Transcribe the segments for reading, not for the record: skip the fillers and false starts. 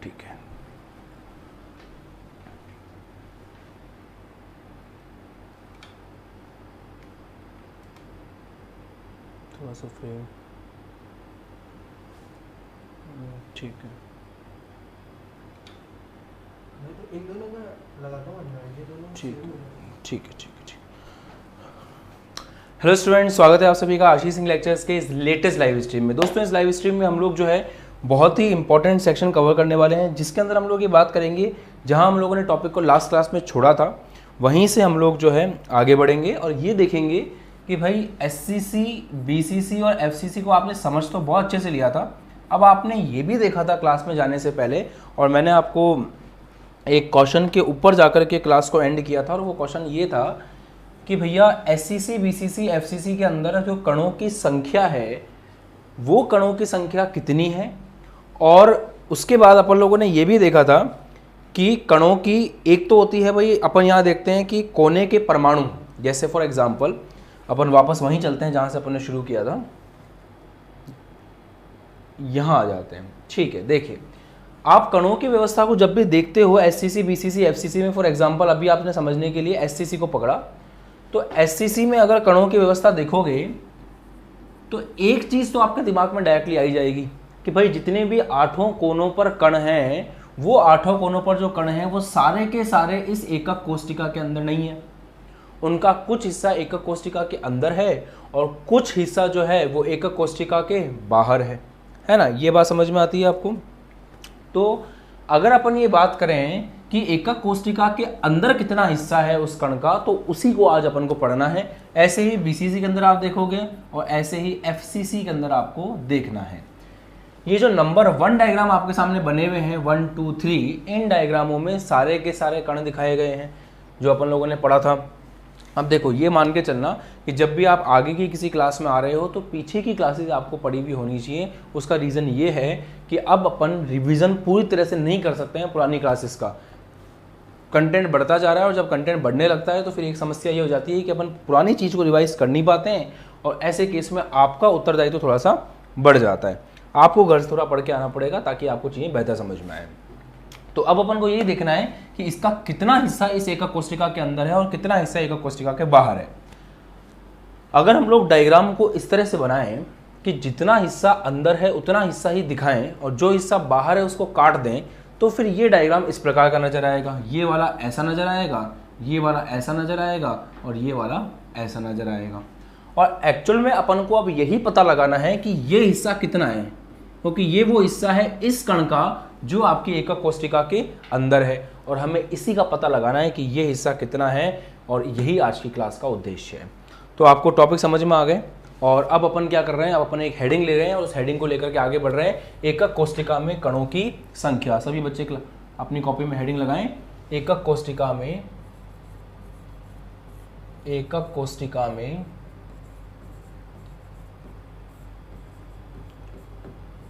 ठीक है। थोड़ा सा फ्रेम, ठीक है। मैं तो इन दोनों में लगाता हूँ, ये दोनों ठीक same हो ठीक है, ठीक है, ठीक। हेलो स्टूडेंट्स, स्वागत है आप सभी का आशीष सिंह लेक्चर्स के इस लेटेस्ट लाइव स्ट्रीम में। दोस्तों, इस लाइव स्ट्रीम में हम लोग जो है बहुत ही इंपॉर्टेंट सेक्शन कवर करने वाले हैं, जिसके अंदर हम लोग ये बात करेंगे जहां हम लोगों ने टॉपिक को लास्ट क्लास में छोड़ा था, वहीं से हम लोग जो है आगे बढ़ेंगे और ये देखेंगे कि भाई SCC, BCC और FCC को आपने समझ तो बहुत अच्छे से लिया था। अब आपने ये भी देखा था क्लास में जाने से पहले, और मैंने आपको एक क्वेश्चन के ऊपर जाकर के क्लास को एंड किया था, और वो क्वेश्चन ये था कि भैया SCC, BCC, FCC के अंदर जो कणों की संख्या है वो कणों की संख्या कितनी है। और उसके बाद अपन लोगों ने ये भी देखा था कि कणों की एक तो होती है भाई, अपन यहाँ देखते हैं कि कोने के परमाणु, जैसे फॉर एग्जांपल अपन वापस वहीं चलते हैं जहाँ से अपन ने शुरू किया था, यहाँ आ जाते हैं। ठीक है, देखिए आप कणों की व्यवस्था को जब भी देखते हो SCC, BCC, FCC में, फॉर एग्जांपल अभी आपने समझने के लिए SCC को पकड़ा, तो SCC में अगर कणों की व्यवस्था देखोगे तो एक चीज तो आपके दिमाग में डायरेक्टली आई जाएगी कि भाई जितने भी 8 कोनों पर कण हैं, वो 8 कोनों पर जो कण हैं वो सारे के सारे इस एकक कोष्टिका के अंदर नहीं है। उनका कुछ हिस्सा एकक कोष्टिका के अंदर है और कुछ हिस्सा जो है वो एकक कोष्टिका के बाहर है ना। ये बात समझ में आती है आपको? तो अगर अपन ये बात करें कि एकक कोष्टिका के अंदर कितना हिस्सा है उस कण का, तो उसी को आज अपन को पढ़ना है। ऐसे ही BCC के अंदर आप देखोगे और ऐसे ही FCC के अंदर आपको देखना है। ये जो नंबर 1 डायग्राम आपके सामने बने हुए हैं 1, 2, 3, इन डायग्रामों में सारे के सारे कण दिखाए गए हैं जो अपन लोगों ने पढ़ा था। अब देखो, ये मान के चलना कि जब भी आप आगे की किसी क्लास में आ रहे हो तो पीछे की क्लासेस आपको पढ़ी हुई होनी चाहिए। उसका रीज़न ये है कि अब अपन रिवीजन पूरी तरह से नहीं कर सकते हैं पुरानी क्लासेस का। कंटेंट बढ़ता जा रहा है और जब कंटेंट बढ़ने लगता है तो फिर एक समस्या ये हो जाती है कि अपन पुरानी चीज़ को रिवाइज कर नहीं पाते हैं, और ऐसे केस में आपका उत्तरदायित्व तो थोड़ा सा बढ़ जाता है। आपको घर से थोड़ा पढ़ के आना पड़ेगा ताकि आपको चीज़ें बेहतर समझ में आए। तो अब अपन को यही देखना है कि इसका कितना हिस्सा इस एकक कोष्टिका के अंदर है और कितना हिस्सा एकक कोष्टिका के बाहर है। अगर हम लोग डायग्राम को इस तरह से बनाएं कि जितना हिस्सा अंदर है उतना हिस्सा ही दिखाएं और जो हिस्सा बाहर है उसको काट दें, तो फिर ये डायग्राम इस प्रकार का नजर आएगा। ये वाला ऐसा नजर आएगा, ये वाला ऐसा नजर आएगा और ये वाला ऐसा नजर आएगा। और एक्चुअल में अपन को अब यही पता लगाना है कि ये हिस्सा कितना है, क्योंकि ये वो हिस्सा है इस कण का जो आपकी एकक कोष्टिका के अंदर है, और हमें इसी का पता लगाना है कि ये हिस्सा कितना है, और यही आज की क्लास का उद्देश्य है। तो आपको टॉपिक समझ में आ गए, और अब अपन क्या कर रहे हैं, अब अपन एक हेडिंग ले रहे हैं और उस हेडिंग को लेकर के आगे बढ़ रहे हैं। एकक कोष्टिका में कणों की संख्या। सभी बच्चे अपनी कॉपी में हेडिंग लगाएं, एकक कोष्टिका में, एकक कोष्टिका में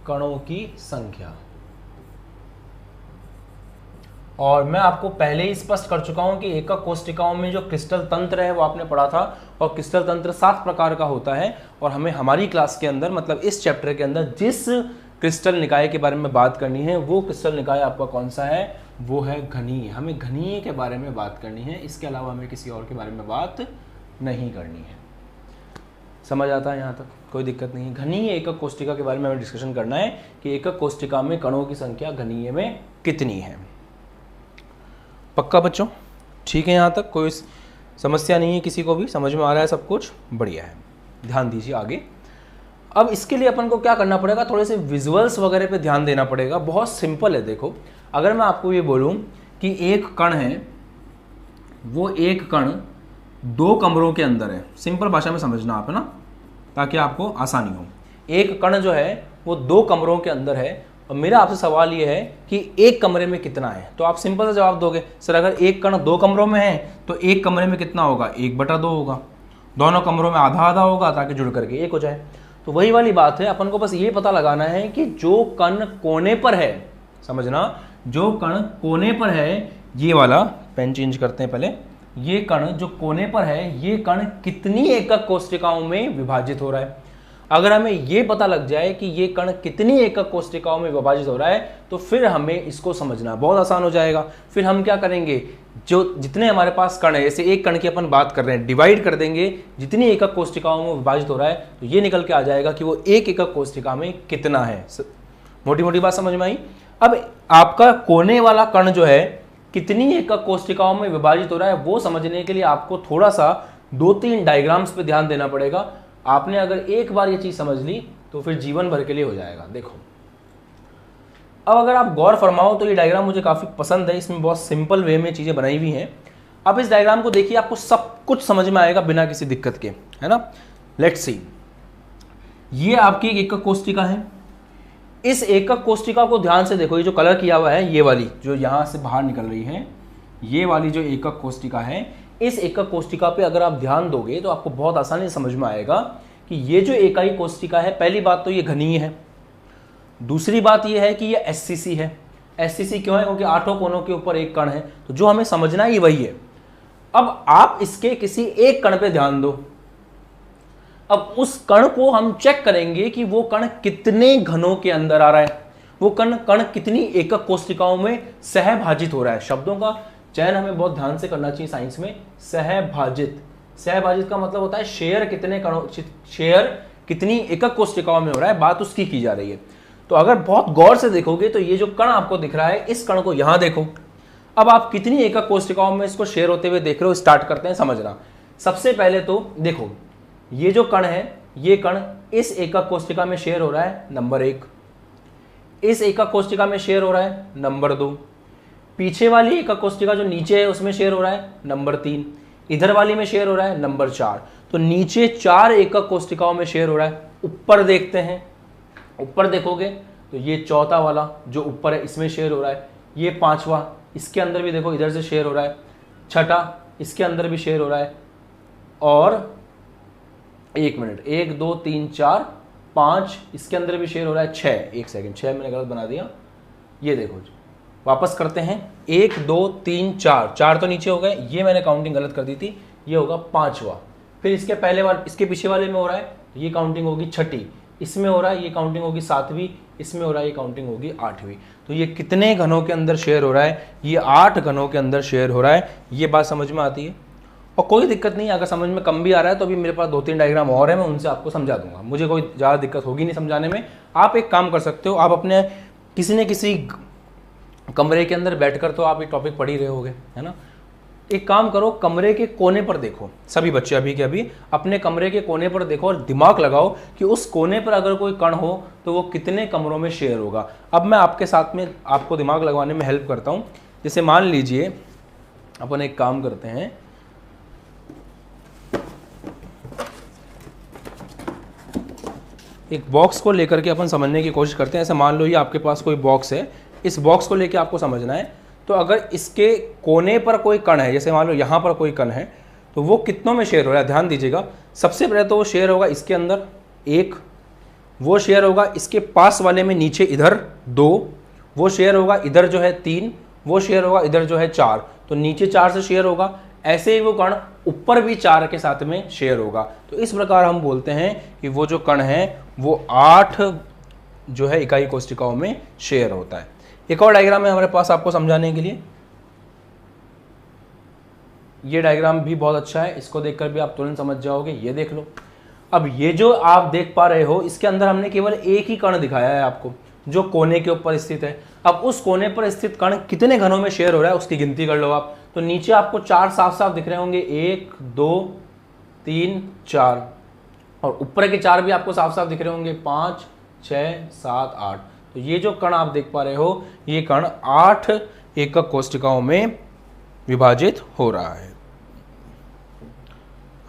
कणों की संख्या। और मैं आपको पहले ही स्पष्ट कर चुका हूं कि एकक कोष्टिकाओं में जो क्रिस्टल तंत्र है वो आपने पढ़ा था, और क्रिस्टल तंत्र 7 प्रकार का होता है। और हमें हमारी क्लास के अंदर, मतलब इस चैप्टर के अंदर, जिस क्रिस्टल निकाय के बारे में बात करनी है वो क्रिस्टल निकाय आपका कौन सा है, वो है घनीय। हमें घनीय के बारे में बात करनी है, इसके अलावा हमें किसी और के बारे में बात नहीं करनी है। समझ आता है यहाँ तक? कोई दिक्कत नहीं है। घनीय एकक कोष्टिका के बारे में हमें डिस्कशन करना है कि एकक कोष्टिका में कणों की संख्या घनीय में कितनी है। पक्का बच्चों? ठीक है, यहाँ तक कोई समस्या नहीं है, किसी को भी समझ में आ रहा है, सब कुछ बढ़िया है। ध्यान दीजिए आगे। अब इसके लिए अपन को क्या करना पड़ेगा, थोड़े से विजुअल्स वगैरह पे ध्यान देना पड़ेगा। बहुत सिंपल है। देखो, अगर मैं आपको ये बोलूं कि एक कण है, वो एक कण 2 कमरों के अंदर है, सिंपल भाषा में समझना आप, है ना, ताकि आपको आसानी हो। एक कण जो है वो 2 कमरों के अंदर है, और मेरा आपसे सवाल ये है कि एक कमरे में कितना है। तो आप सिंपल सा जवाब दोगे, सर अगर एक कण 2 कमरों में है तो एक कमरे में कितना होगा, 1/2 होगा। दोनों कमरों में आधा आधा होगा ताकि जुड़ करके 1 हो जाए। तो वही वाली बात है, अपन को बस ये पता लगाना है कि जो कण कोने पर है, समझना, जो कण कोने पर है, ये वाला पेन चेंज करते हैं पहले, ये कण जो कोने पर है, ये कण कितनी एकक कोष्टिकाओं में विभाजित हो रहा है। अगर हमें ये पता लग जाए कि ये कण कितनी एकक कोशिकाओं में विभाजित हो रहा है तो फिर हमें इसको समझना बहुत आसान हो जाएगा। फिर हम क्या करेंगे, जो जितने हमारे पास कण है, जैसे एक कण की अपन बात कर रहे हैं, डिवाइड कर देंगे जितनी एकक कोशिकाओं में विभाजित हो रहा है तो ये निकल के आ जाएगा कि वो एक एकक कोशिका में कितना है। मोटी मोटी बात समझ में आई। अब आपका कोने वाला कण जो है कितनी एकक कोशिकाओं में विभाजित हो रहा है वो समझने के लिए आपको थोड़ा सा 2-3 डायग्राम्स पे ध्यान देना पड़ेगा। आपने अगर एक बार ये चीज समझ ली तो फिर जीवन भर के लिए हो जाएगा। देखो अब अगर आप गौर फरमाओ तो ये डायग्राम मुझे काफी पसंद है, इसमें बहुत सिंपल वे में चीजें बनाई हुई हैं। अब इस डायग्राम को देखिए, आपको सब कुछ समझ में आएगा बिना किसी दिक्कत के, है ना। लेट्स सी, ये आपकी एक एकक कोशिका है। इस एकक कोशिका को ध्यान से देखो, ये जो कलर किया हुआ है, ये वाली जो यहां से बाहर निकल रही है, ये वाली जो एकक कोशिका है, इस एकक कोशिका पे अगर आप ध्यान दोगे तो आपको बहुत आसानी से समझ में आएगा कि ये जो इकाई कोशिका है, पहली बात तो ये घनीय है, दूसरी बात ये है कि ये एससीसी है। एससीसी क्यों है? क्योंकि 8 कोनों के ऊपर एक कण है, तो जो हमें समझना है वही है। अब आप इसके किसी एक कण पे ध्यान दो। अब उस कण को हम चेक करेंगे कि वो कण कितने घनों के अंदर आ रहा है, वो कण कितनी एकक कोशिकाओं में सहभाजित हो रहा है। शब्दों का चयन हमें बहुत ध्यान से करना चाहिए साइंस में। सहभाजित, सहभाजित का मतलब होता है शेयर कितने कणों, शेयर कितनी एकक कोशिकाओं में हो रहा है, बात उसकी की जा रही है। तो अगर बहुत गौर से देखोगे तो ये जो कण आपको दिख रहा है, इस कण को यहां देखो। अब आप कितनी एकक कोशिकाओं में इसको शेयर होते हुए देख रहे हो, स्टार्ट करते हैं समझना। सबसे पहले तो देखो, ये जो कण है, ये कण इस एकक कोशिका में शेयर हो रहा है, नंबर 1। इस एकक कोशिका में शेयर हो रहा है, नंबर 2। पीछे वाली एकक कोशिका जो नीचे है उसमें शेयर हो रहा है, नंबर 3। इधर वाली में शेयर हो रहा है, नंबर 4। तो नीचे 4 एकक कोशिकाओं में शेयर हो रहा है। ऊपर देखते हैं, ऊपर देखोगे तो ये चौथा वाला जो ऊपर है इसमें शेयर हो रहा है, ये 5वां, इसके अंदर भी देखो इधर से शेयर हो रहा है, 6ठा इसके अंदर भी शेयर हो रहा है, और 1 मिनट, 1 2 3 4 5 इसके अंदर भी शेयर हो रहा है, 6, 1 सेकंड, 6 मैंने गलत बना दिया। ये देखो, वापस करते हैं, 1 2 3 4, 4 तो नीचे हो गए, ये मैंने काउंटिंग गलत कर दी थी, ये होगा 5वां। फिर इसके पहले वाले, इसके पीछे वाले में हो रहा है, ये काउंटिंग होगी 6ठी, इसमें हो रहा है ये काउंटिंग होगी 7वीं, इसमें हो रहा है ये काउंटिंग होगी 8वीं। तो ये कितने घनों के अंदर शेयर हो रहा है? ये 8 घनों के अंदर शेयर हो रहा है। ये बात समझ में आती है और कोई दिक्कत नहीं, अगर समझ में कम भी आ रहा है तो अभी मेरे पास 2-3 डायग्राम और है, मैं उनसे आपको समझा दूंगा, मुझे कोई ज़्यादा दिक्कत होगी नहीं समझाने में। आप एक काम कर सकते हो, आप अपने किसी न किसी कमरे के अंदर बैठकर तो आप ये टॉपिक पढ़ ही रहे होगे, है ना। एक काम करो, कमरे के कोने पर देखो, सभी बच्चे अभी के अभी अपने कमरे के कोने पर देखो और दिमाग लगाओ कि उस कोने पर अगर कोई कण हो तो वो कितने कमरों में शेयर होगा। अब मैं आपके साथ में आपको दिमाग लगवाने में हेल्प करता हूँ। जैसे मान लीजिए अपन एक काम करते हैं, एक बॉक्स को लेकर के अपन समझने की कोशिश करते हैं। ऐसे मान लो ये आपके पास कोई बॉक्स है, इस बॉक्स को लेके आपको समझना है। तो अगर इसके कोने पर कोई कण है, जैसे मान लो यहाँ पर कोई कण है, तो वो कितनों में शेयर हो रहा है, ध्यान दीजिएगा। सबसे पहले तो वो शेयर होगा इसके अंदर 1, वो शेयर होगा इसके पास वाले में नीचे इधर 2, वो शेयर होगा इधर जो है 3, वो शेयर होगा इधर जो है 4, तो नीचे 4 से शेयर होगा। ऐसे ही वो कण ऊपर भी 4 के साथ में शेयर होगा। तो इस प्रकार हम बोलते हैं कि वो जो कण है वो 8 जो है इकाई कोशिकाओं में शेयर होता है। एक और डायग्राम है हमारे पास आपको समझाने के लिए, ये डायग्राम भी बहुत अच्छा है, इसको देखकर भी आप तुरंत समझ जाओगे। ये देख लो, अब ये जो आप देख पा रहे हो इसके अंदर हमने केवल एक ही कण दिखाया है आपको, जो कोने के ऊपर स्थित है। अब उस कोने पर स्थित कण कितने घनों में शेयर हो रहा है उसकी गिनती कर लो आप। तो नीचे आपको 4 साफ साफ दिख रहे होंगे, 1 2 3 4, और ऊपर के 4 भी आपको साफ साफ दिख रहे होंगे, 5 6 7 8। तो ये जो कण आप देख पा रहे हो, ये कण 8 एकक कोशिकाओं में विभाजित हो रहा है।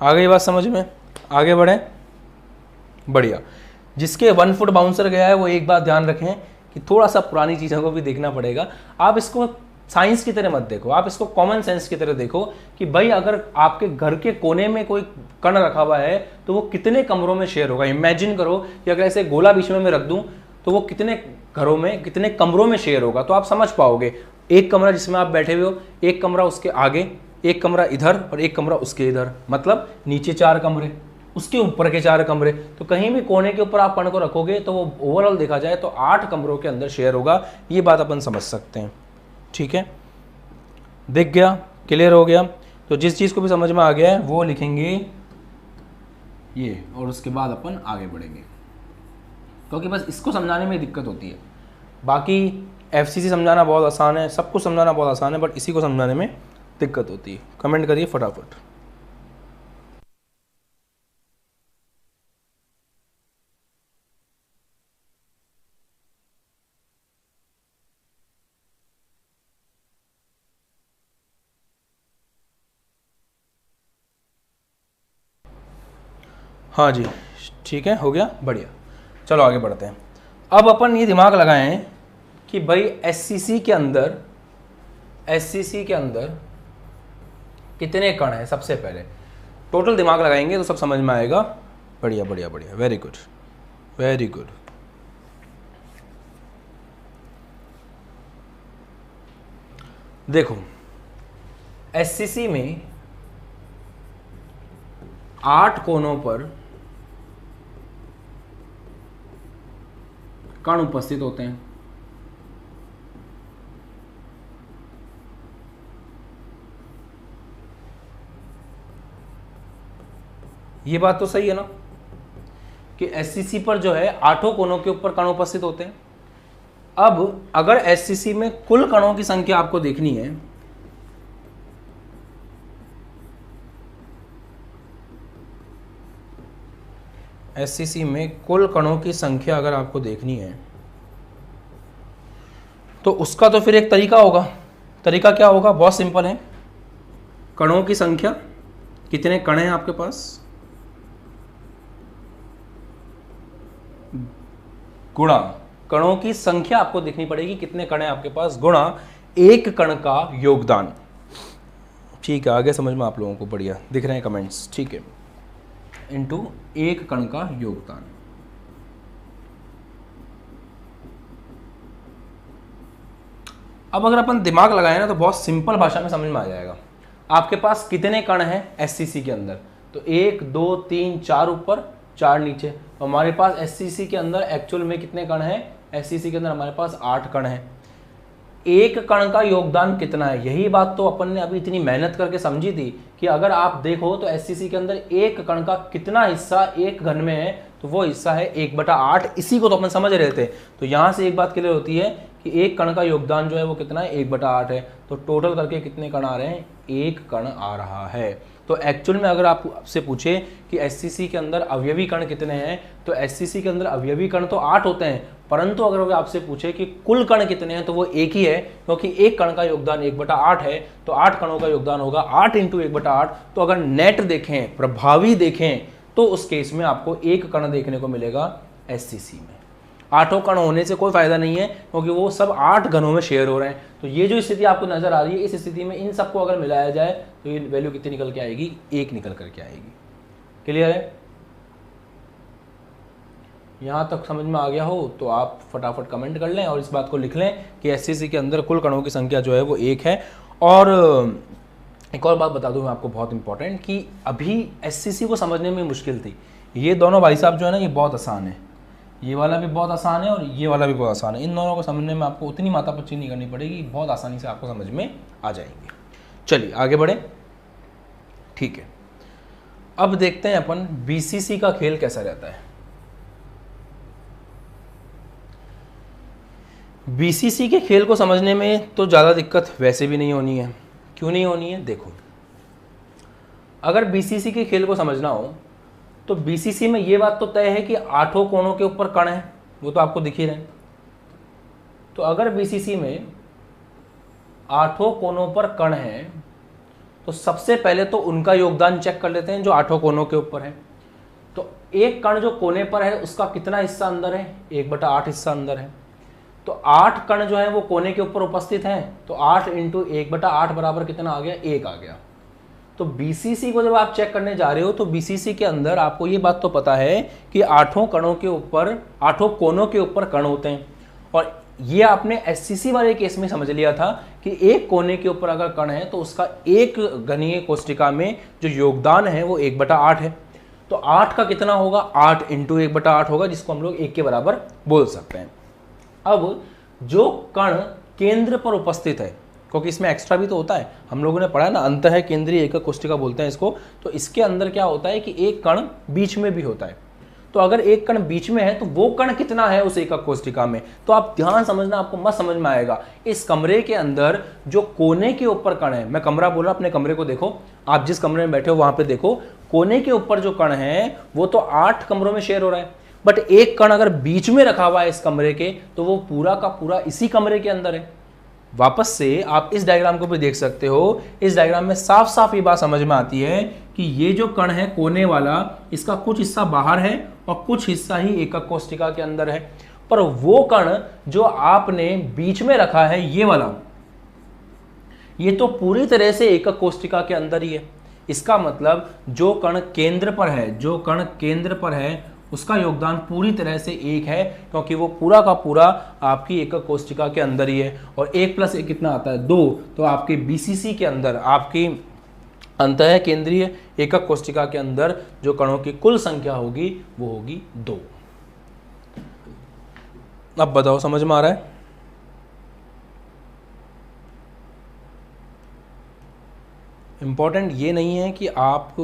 आ गई बात समझ में? आगे बढ़े, बढ़िया। जिसके 1 फुट बाउंसर गया है वो एक बात ध्यान रखें कि थोड़ा सा पुरानी चीज़ों को भी देखना पड़ेगा। आप इसको साइंस की तरह मत देखो, आप इसको कॉमन सेंस की तरह देखो कि भाई अगर आपके घर के कोने में कोई कण रखा हुआ है तो वो कितने कमरों में शेयर होगा। इमेजिन करो कि अगर ऐसे गोला बीच में मैं रख दूं तो वो कितने घरों में, कितने कमरों में शेयर होगा। तो आप समझ पाओगे, एक कमरा जिसमें आप बैठे हुए हो, एक कमरा उसके आगे, एक कमरा इधर और एक कमरा उसके इधर, मतलब नीचे 4 कमरे, उसके ऊपर के 4 कमरे। तो कहीं भी कोने के ऊपर आप कण को रखोगे तो वो ओवरऑल देखा जाए तो 8 कमरों के अंदर शेयर होगा। ये बात अपन समझ सकते हैं, ठीक है, दिख गया, क्लियर हो गया। तो जिस चीज़ को भी समझ में आ गया है वो लिखेंगे ये, और उसके बाद अपन आगे बढ़ेंगे, क्योंकि बस इसको समझाने में दिक्कत होती है। बाकी एफसीसी समझाना बहुत आसान है, सब कुछ समझाना बहुत आसान है, बट इसी को समझाने में दिक्कत होती है। कमेंट करिए फटाफट। हाँ जी, ठीक है, हो गया, बढ़िया। चलो आगे बढ़ते हैं। अब अपन ये दिमाग लगाएं कि भाई एससीसी के अंदर कितने कण हैं। सबसे पहले टोटल दिमाग लगाएंगे तो सब समझ में आएगा। बढ़िया बढ़िया बढ़िया, वेरी गुड वेरी गुड। देखो एससीसी में 8 कोनों पर कण उपस्थित होते हैं। ये बात तो सही है ना कि एससीसी पर जो है 8 कोनों के ऊपर कण उपस्थित होते हैं। अब अगर एससीसी में कुल कणों की संख्या आपको देखनी है, एससीसी में कुल कणों की संख्या अगर आपको देखनी है तो उसका तो फिर एक तरीका होगा। तरीका क्या होगा? बहुत सिंपल है। कणों की संख्या, कितने कण हैं आपके पास, गुणा कणों की संख्या आपको देखनी पड़ेगी, कितने कण हैं आपके पास, गुणा एक कण का योगदान। ठीक है, आगे समझ में आप लोगों को बढ़िया दिख रहे हैं कमेंट्स, ठीक है, इनटू एक कण का योगदान। अब अगर अपन दिमाग लगाए ना तो बहुत सिंपल भाषा में समझ में आ जाएगा। आपके पास कितने कण हैं एससीसी के अंदर, तो 1 2 3 4 ऊपर 4 नीचे। तो हमारे पास एससीसी के अंदर एक्चुअल में कितने कण हैं? एससीसी के अंदर हमारे पास 8 कण हैं। एक कण का योगदान कितना है, यही बात तो अपन ने अभी इतनी मेहनत करके समझी थी कि अगर आप देखो तो एससीसी के अंदर एक कण का कितना हिस्सा एक घन में है, तो वो हिस्सा है 1/8। इसी को तो अपन समझ रहे थे। तो यहां से एक बात क्लियर होती है कि एक कण का योगदान जो है वो कितना है, 1/8 है। तो टोटल करके कितने कण आ रहे हैं? एक कण आ रहा है। तो एक्चुअल में अगर आपसे पूछे कि एससीसी के अंदर अवयवी कण कितने हैं, तो एससीसी के अंदर अवयवी कण तो 8 होते हैं, परंतु अगर वो आपसे पूछे कि कुल कण कितने हैं तो वो एक ही है, क्योंकि एक कण का योगदान 1/8 है। तो 8 कणों का योगदान होगा 8 × 1/8। तो अगर नेट देखें, प्रभावी देखें, तो उस केस में आपको एक कण देखने को मिलेगा एससीसी में। 8 कण होने से कोई फायदा नहीं है, क्योंकि वो सब 8 घनों में शेयर हो रहे हैं। तो ये जो स्थिति आपको नजर आ रही है, इस स्थिति में इन सबको अगर मिलाया जाए तो ये वैल्यू कितनी निकल के आएगी? 1 निकल करके आएगी। क्लियर है? यहां तक समझ में आ गया हो तो आप फटाफट कमेंट कर लें और इस बात को लिख लें कि एससीसी के अंदर कुल कणों की संख्या जो है वो 1 है। और एक और बात बता दूं मैं आपको बहुत इंपॉर्टेंट, कि अभी एससीसी को समझने में मुश्किल थी। ये दोनों भाई साहब जो है ना, ये बहुत आसान है। ये वाला भी बहुत आसान है और ये वाला भी बहुत आसान है। इन दोनों को समझने में आपको उतनी माथापच्ची नहीं करनी पड़ेगी, बहुत आसानी से आपको समझ में आ जाएंगे। चलिए आगे बढ़े, ठीक है। अब देखते हैं अपन बीसीसी का खेल कैसा रहता है। बीसीसी के खेल को समझने में तो ज़्यादा दिक्कत वैसे भी नहीं होनी है। क्यों नहीं होनी है? देखो, अगर बीसीसी के खेल को समझना हो तो बीसीसी में ये बात तो तय है कि 8 कोनों के ऊपर कण है, वो तो आपको दिख ही रहे। तो अगर बीसीसी में 8 कोनों पर कण है तो सबसे पहले तो उनका योगदान चेक कर लेते हैं जो 8 कोनों के ऊपर है। तो एक कण जो कोने पर है उसका कितना हिस्सा अंदर है? 1/8 हिस्सा अंदर है। तो 8 कण जो है वो कोने के ऊपर उपस्थित हैं, तो 8 × 1/8 बराबर कितना आ गया? 1 आ गया। तो बीसीसी को जब आप चेक करने जा रहे हो तो बीसीसी के अंदर आपको ये बात तो पता है कि 8 कणों के ऊपर, 8 कोनों के ऊपर कण होते हैं। और ये आपने एससीसी वाले केस में समझ लिया था कि एक कोने के ऊपर अगर कण है तो उसका एक घनीय कोष्टिका में जो योगदान है वो 1/8 है। तो 8 का कितना होगा, 8 इंटू 1/8 होगा, जिसको हम लोग 1 के बराबर बोल सकते हैं। अब जो कण केंद्र पर उपस्थित है, क्योंकि इसमें एक्स्ट्रा भी तो होता है, हम लोगों ने पढ़ा है ना, अंतः केंद्रीय एकक कोष्ठिका बोलते हैं इसको। तो इसके अंदर क्या होता है कि एक कण बीच में भी होता है। तो अगर एक कण बीच में है तो वो कण कितना है उस एकक कोष्ठिका में, तो आप ध्यान समझना, आपको मत समझ में आएगा। इस कमरे के अंदर जो कोने के ऊपर कण है, मैं कमरा बोल रहा, अपने कमरे को देखो, आप जिस कमरे में बैठे हो वहां पे देखो, कोने के ऊपर जो कण है वो तो 8 कमरों में शेयर हो रहा है, बट एक कण अगर बीच में रखा हुआ है इस कमरे के, तो वो पूरा का पूरा इसी कमरे के अंदर है। वापस से आप इस डायग्राम को भी देख सकते हो, इस डायग्राम में साफ साफ ये बात समझ में आती है कि ये जो कण है कोने वाला, इसका कुछ हिस्सा बाहर है और कुछ हिस्सा ही एकक कोष्ठिका के अंदर है। पर वो कण जो आपने बीच में रखा है, ये वाला, ये तो पूरी तरह से एकक कोष्ठिका के अंदर ही है। इसका मतलब जो कण केंद्र पर है, जो कण केंद्र पर है, उसका योगदान पूरी तरह से 1 है, क्योंकि वो पूरा का पूरा आपकी एकक कोष्ठिका के अंदर ही है। और 1 + 1 कितना आता है, 2। तो आपके बीसीसी के अंदर, आपकी अंतः केंद्रीय एकक कोष्ठिका के अंदर जो कणों की कुल संख्या होगी वो होगी 2। अब बताओ, समझ में आ रहा है? इंपॉर्टेंट ये नहीं है कि आप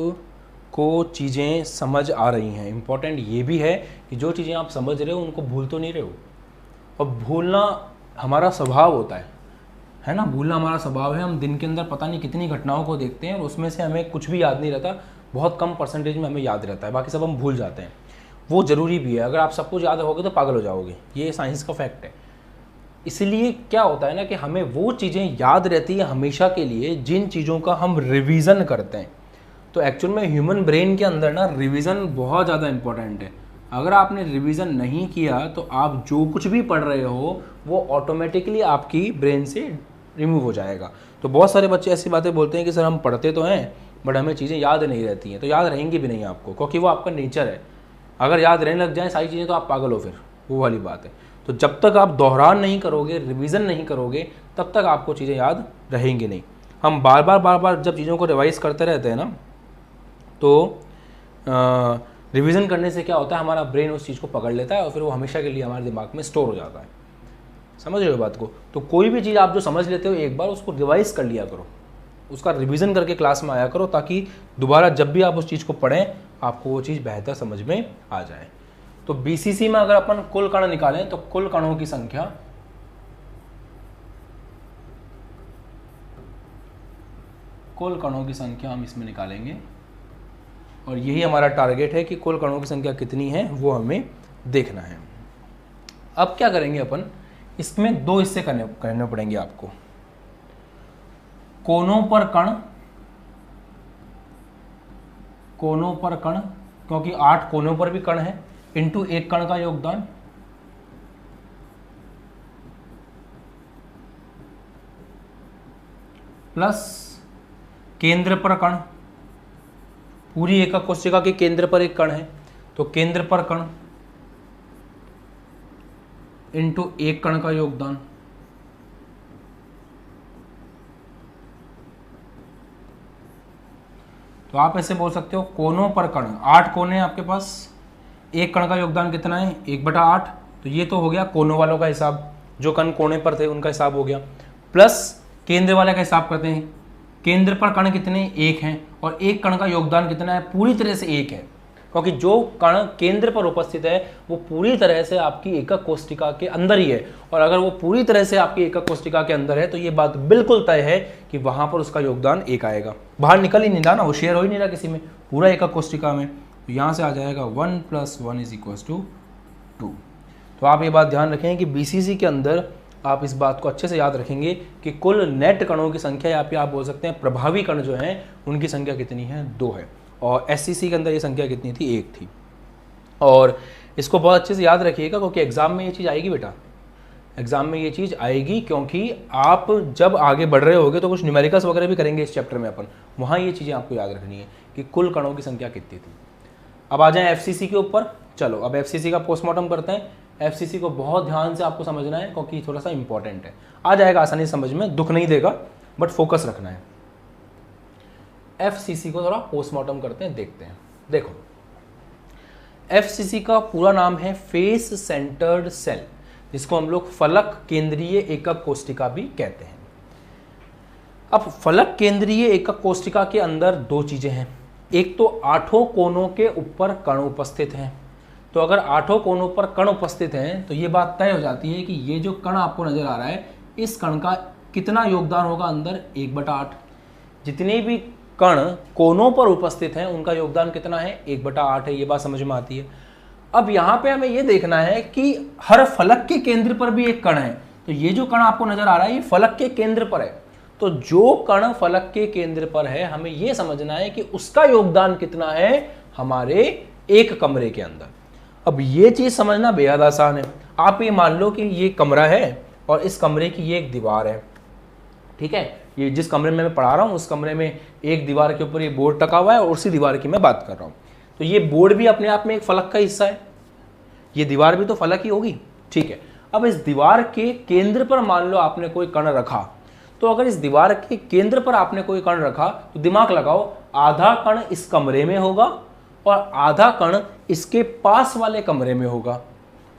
को चीज़ें समझ आ रही हैं, इंपॉर्टेंट ये भी है कि जो चीज़ें आप समझ रहे हो उनको भूल तो नहीं रहे हो। और भूलना हमारा स्वभाव होता है ना, भूलना हमारा स्वभाव है। हम दिन के अंदर पता नहीं कितनी घटनाओं को देखते हैं और उसमें से हमें कुछ भी याद नहीं रहता, बहुत कम परसेंटेज में हमें याद रहता है, बाकी सब हम भूल जाते हैं। वो ज़रूरी भी है, अगर आप सब कुछ याद रखोगे तो पागल हो जाओगे, ये साइंस का फैक्ट है। इसलिए क्या होता है ना कि हमें वो चीज़ें याद रहती है हमेशा के लिए जिन चीज़ों का हम रिवीजन करते हैं। तो एक्चुअल में ह्यूमन ब्रेन के अंदर ना रिवीजन बहुत ज़्यादा इंपॉर्टेंट है। अगर आपने रिवीजन नहीं किया तो आप जो कुछ भी पढ़ रहे हो वो ऑटोमेटिकली आपकी ब्रेन से रिमूव हो जाएगा। तो बहुत सारे बच्चे ऐसी बातें बोलते हैं कि सर हम पढ़ते तो हैं बट हमें चीज़ें याद नहीं रहती हैं। तो याद रहेंगी भी नहीं आपको, क्योंकि वो आपका नेचर है। अगर याद रहने लग जाए सारी चीज़ें तो आप पागल हो, फिर वो वाली बात है। तो जब तक आप दोहरान नहीं करोगे, रिवीजन नहीं करोगे, तब तक आपको चीज़ें याद रहेंगी नहीं। हम बार बार जब चीज़ों को रिवाइज करते रहते हैं ना, तो रिवीजन करने से क्या होता है, हमारा ब्रेन उस चीज़ को पकड़ लेता है और फिर वो हमेशा के लिए हमारे दिमाग में स्टोर हो जाता है। समझ रहे हो बात को? तो कोई भी चीज़ आप जो समझ लेते हो एक बार उसको रिवाइज कर लिया करो, उसका रिवीजन करके क्लास में आया करो, ताकि दोबारा जब भी आप उस चीज़ को पढ़ें आपको वो चीज़ बेहतर समझ में आ जाए। तो बीसीसी में अगर अपन कुल कण निकालें तो कुल कणों की संख्या हम इसमें निकालेंगे और यही हमारा टारगेट है कि कुल कणों की संख्या कितनी है वो हमें देखना है। अब क्या करेंगे अपन, इसमें 2 हिस्से करने पड़ेंगे आपको। कोनों पर कण, क्योंकि 8 कोनों पर भी कण है, इनटू एक कण का योगदान, प्लस केंद्र पर कण, पूरी एकक कोशिका के केंद्र पर एक कण है तो केंद्र पर कण इनटू एक कण का योगदान, तो आप ऐसे बोल सकते हो कोनों पर कण, 8 कोने हैं आपके पास, एक कण का योगदान कितना है 1/8। तो ये तो हो गया कोनों वालों का हिसाब, जो कण कोने पर थे उनका हिसाब हो गया। प्लस केंद्र वाले का हिसाब करते हैं, केंद्र पर कण कितने 1 हैं और एक कण का योगदान कितना है, पूरी तरह से 1 है, क्योंकि जो कण केंद्र पर उपस्थित है वो पूरी तरह से आपकी एकक कोशिका के अंदर ही है। और अगर वो पूरी तरह से आपकी एकक कोशिका के अंदर है तो ये बात बिल्कुल तय है कि वहां पर उसका योगदान 1 आएगा। बाहर निकल ही नहीं रहा ना, वो शेयर हो ही नहीं रहा किसी में, पूरा एकक कोशिका में। तो यहाँ से आ जाएगा 1 + 1 = 2। तो आप ये बात ध्यान रखें कि बीसीसी के अंदर आप इस बात को अच्छे से याद रखेंगे कि कुल नेट कणों की संख्या, या फिर आप बोल सकते हैं प्रभावी कण जो हैं उनकी संख्या कितनी है 2 है। और एससीसी के अंदर ये संख्या कितनी थी 1 थी। और इसको बहुत अच्छे से याद रखिएगा क्योंकि एग्जाम में ये चीज़ आएगी बेटा, एग्जाम में ये चीज़ आएगी, क्योंकि आप जब आगे बढ़ रहे होगे तो कुछ न्यूमेरिकल्स वगैरह भी करेंगे इस चैप्टर में अपन, वहाँ ये चीज़ें आपको याद रखनी है कि कुल कणों की संख्या कितनी थी। अब आ जाए एफसीसी के ऊपर। चलो अब एफसीसी का पोस्टमार्टम करते हैं। एफसीसी को बहुत ध्यान से आपको समझना है क्योंकि थोड़ा सा इंपॉर्टेंट है, आ जाएगा आसानी से समझ में, दुख नहीं देगा बट फोकस रखना है। एफसीसी को थोड़ा पोस्टमार्टम करते हैं, देखते हैं। देखो एफसीसी का पूरा नाम है फेस सेंटर्ड सेल, जिसको हम लोग फलक केंद्रीय एकक कोशिका भी कहते हैं। अब फलक केंद्रीय एकक कोशिका के अंदर दो चीजें हैं, एक तो 8 कोनों के ऊपर कण उपस्थित हैं। तो अगर 8 कोनों पर कण उपस्थित हैं तो ये बात तय हो जाती है कि ये जो कण आपको नजर आ रहा है, इस कण का कितना योगदान होगा अंदर, 1/8। जितने भी कण कोनों पर उपस्थित हैं उनका योगदान कितना है, 1/8 है। ये बात समझ में आती है। अब यहाँ पे हमें ये देखना है कि हर फलक के केंद्र पर भी एक कण है। तो ये जो कण आपको नजर आ रहा है ये फलक के केंद्र पर है। तो जो कण फलक के केंद्र पर है हमें यह समझना है कि उसका योगदान कितना है हमारे एक कमरे के अंदर। अब ये चीज समझना बेहद आसान है। आप ये मान लो कि ये कमरा है और इस कमरे की ये एक दीवार है, ठीक है। ये जिस कमरे में मैं पढ़ा रहा हूँ उस कमरे में एक दीवार के ऊपर ये बोर्ड टका हुआ है और उसी दीवार की मैं बात कर रहा हूँ। तो ये बोर्ड भी अपने आप में एक फलक का हिस्सा है, ये दीवार भी तो फलक ही होगी, ठीक है। अब इस दीवार के केंद्र पर मान लो आपने कोई कण रखा, तो अगर इस दीवार के केंद्र पर आपने कोई कण रखा तो दिमाग लगाओ, आधा कण इस कमरे में होगा और आधा कण इसके पास वाले कमरे में होगा।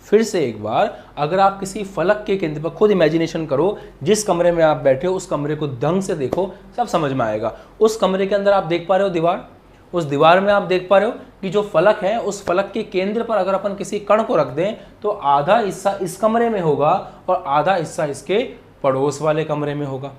फिर से एक बार, अगर आप किसी फलक के केंद्र पर खुद इमेजिनेशन करो, जिस कमरे में आप बैठे हो उस कमरे को ढंग से देखो, सब समझ में आएगा। उस कमरे के अंदर आप देख पा रहे हो दीवार, उस दीवार में आप देख पा रहे हो कि जो फलक है उस फलक के केंद्र पर अगर अपन किसी कण को रख दें तो आधा हिस्सा इस कमरे में होगा और आधा हिस्सा इसके पड़ोस वाले कमरे में होगा,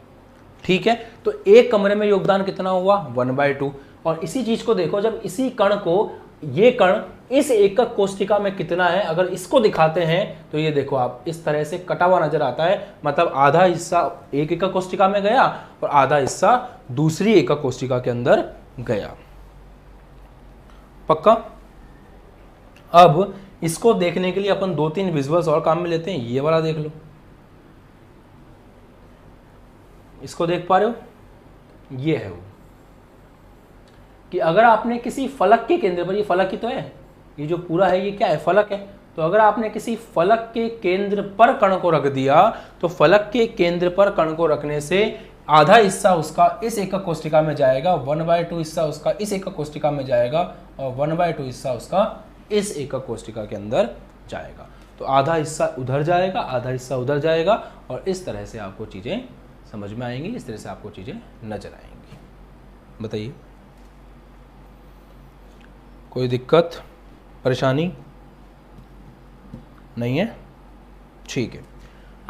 ठीक है। तो एक कमरे में योगदान कितना हुआ, 1/2। और इसी चीज को देखो, जब इसी कण को, ये कण इस एकक कोशिका में कितना है, अगर इसको दिखाते हैं तो ये देखो आप इस तरह से कटा हुआ नजर आता है। मतलब आधा हिस्सा एक एकक कोशिका में गया और आधा हिस्सा दूसरी एकक कोशिका के अंदर गया, पक्का। अब इसको देखने के लिए अपन 2-3 विजुअल्स और काम में लेते हैं। ये वाला देख लो, इसको देख पा रहे हो, ये है वो कि अगर आपने किसी फलक के केंद्र पर, ये फलक ही तो है, ये जो पूरा है ये क्या है, फलक है। तो अगर आपने किसी फलक के केंद्र पर कण को रख दिया तो फलक के केंद्र पर कण को रखने से आधा हिस्सा उसका इस एकक कोशिका में जाएगा, 1/2 हिस्सा उसका इस एकक कोशिका में जाएगा और 1/2 हिस्सा उसका इस एकक कोशिका के अंदर जाएगा। तो आधा हिस्सा उधर जाएगा, आधा हिस्सा उधर जाएगा और इस तरह से आपको चीजें समझ में आएंगी, इस तरह से आपको चीजें नजर आएंगी। बताइए, कोई दिक्कत परेशानी नहीं है, ठीक है।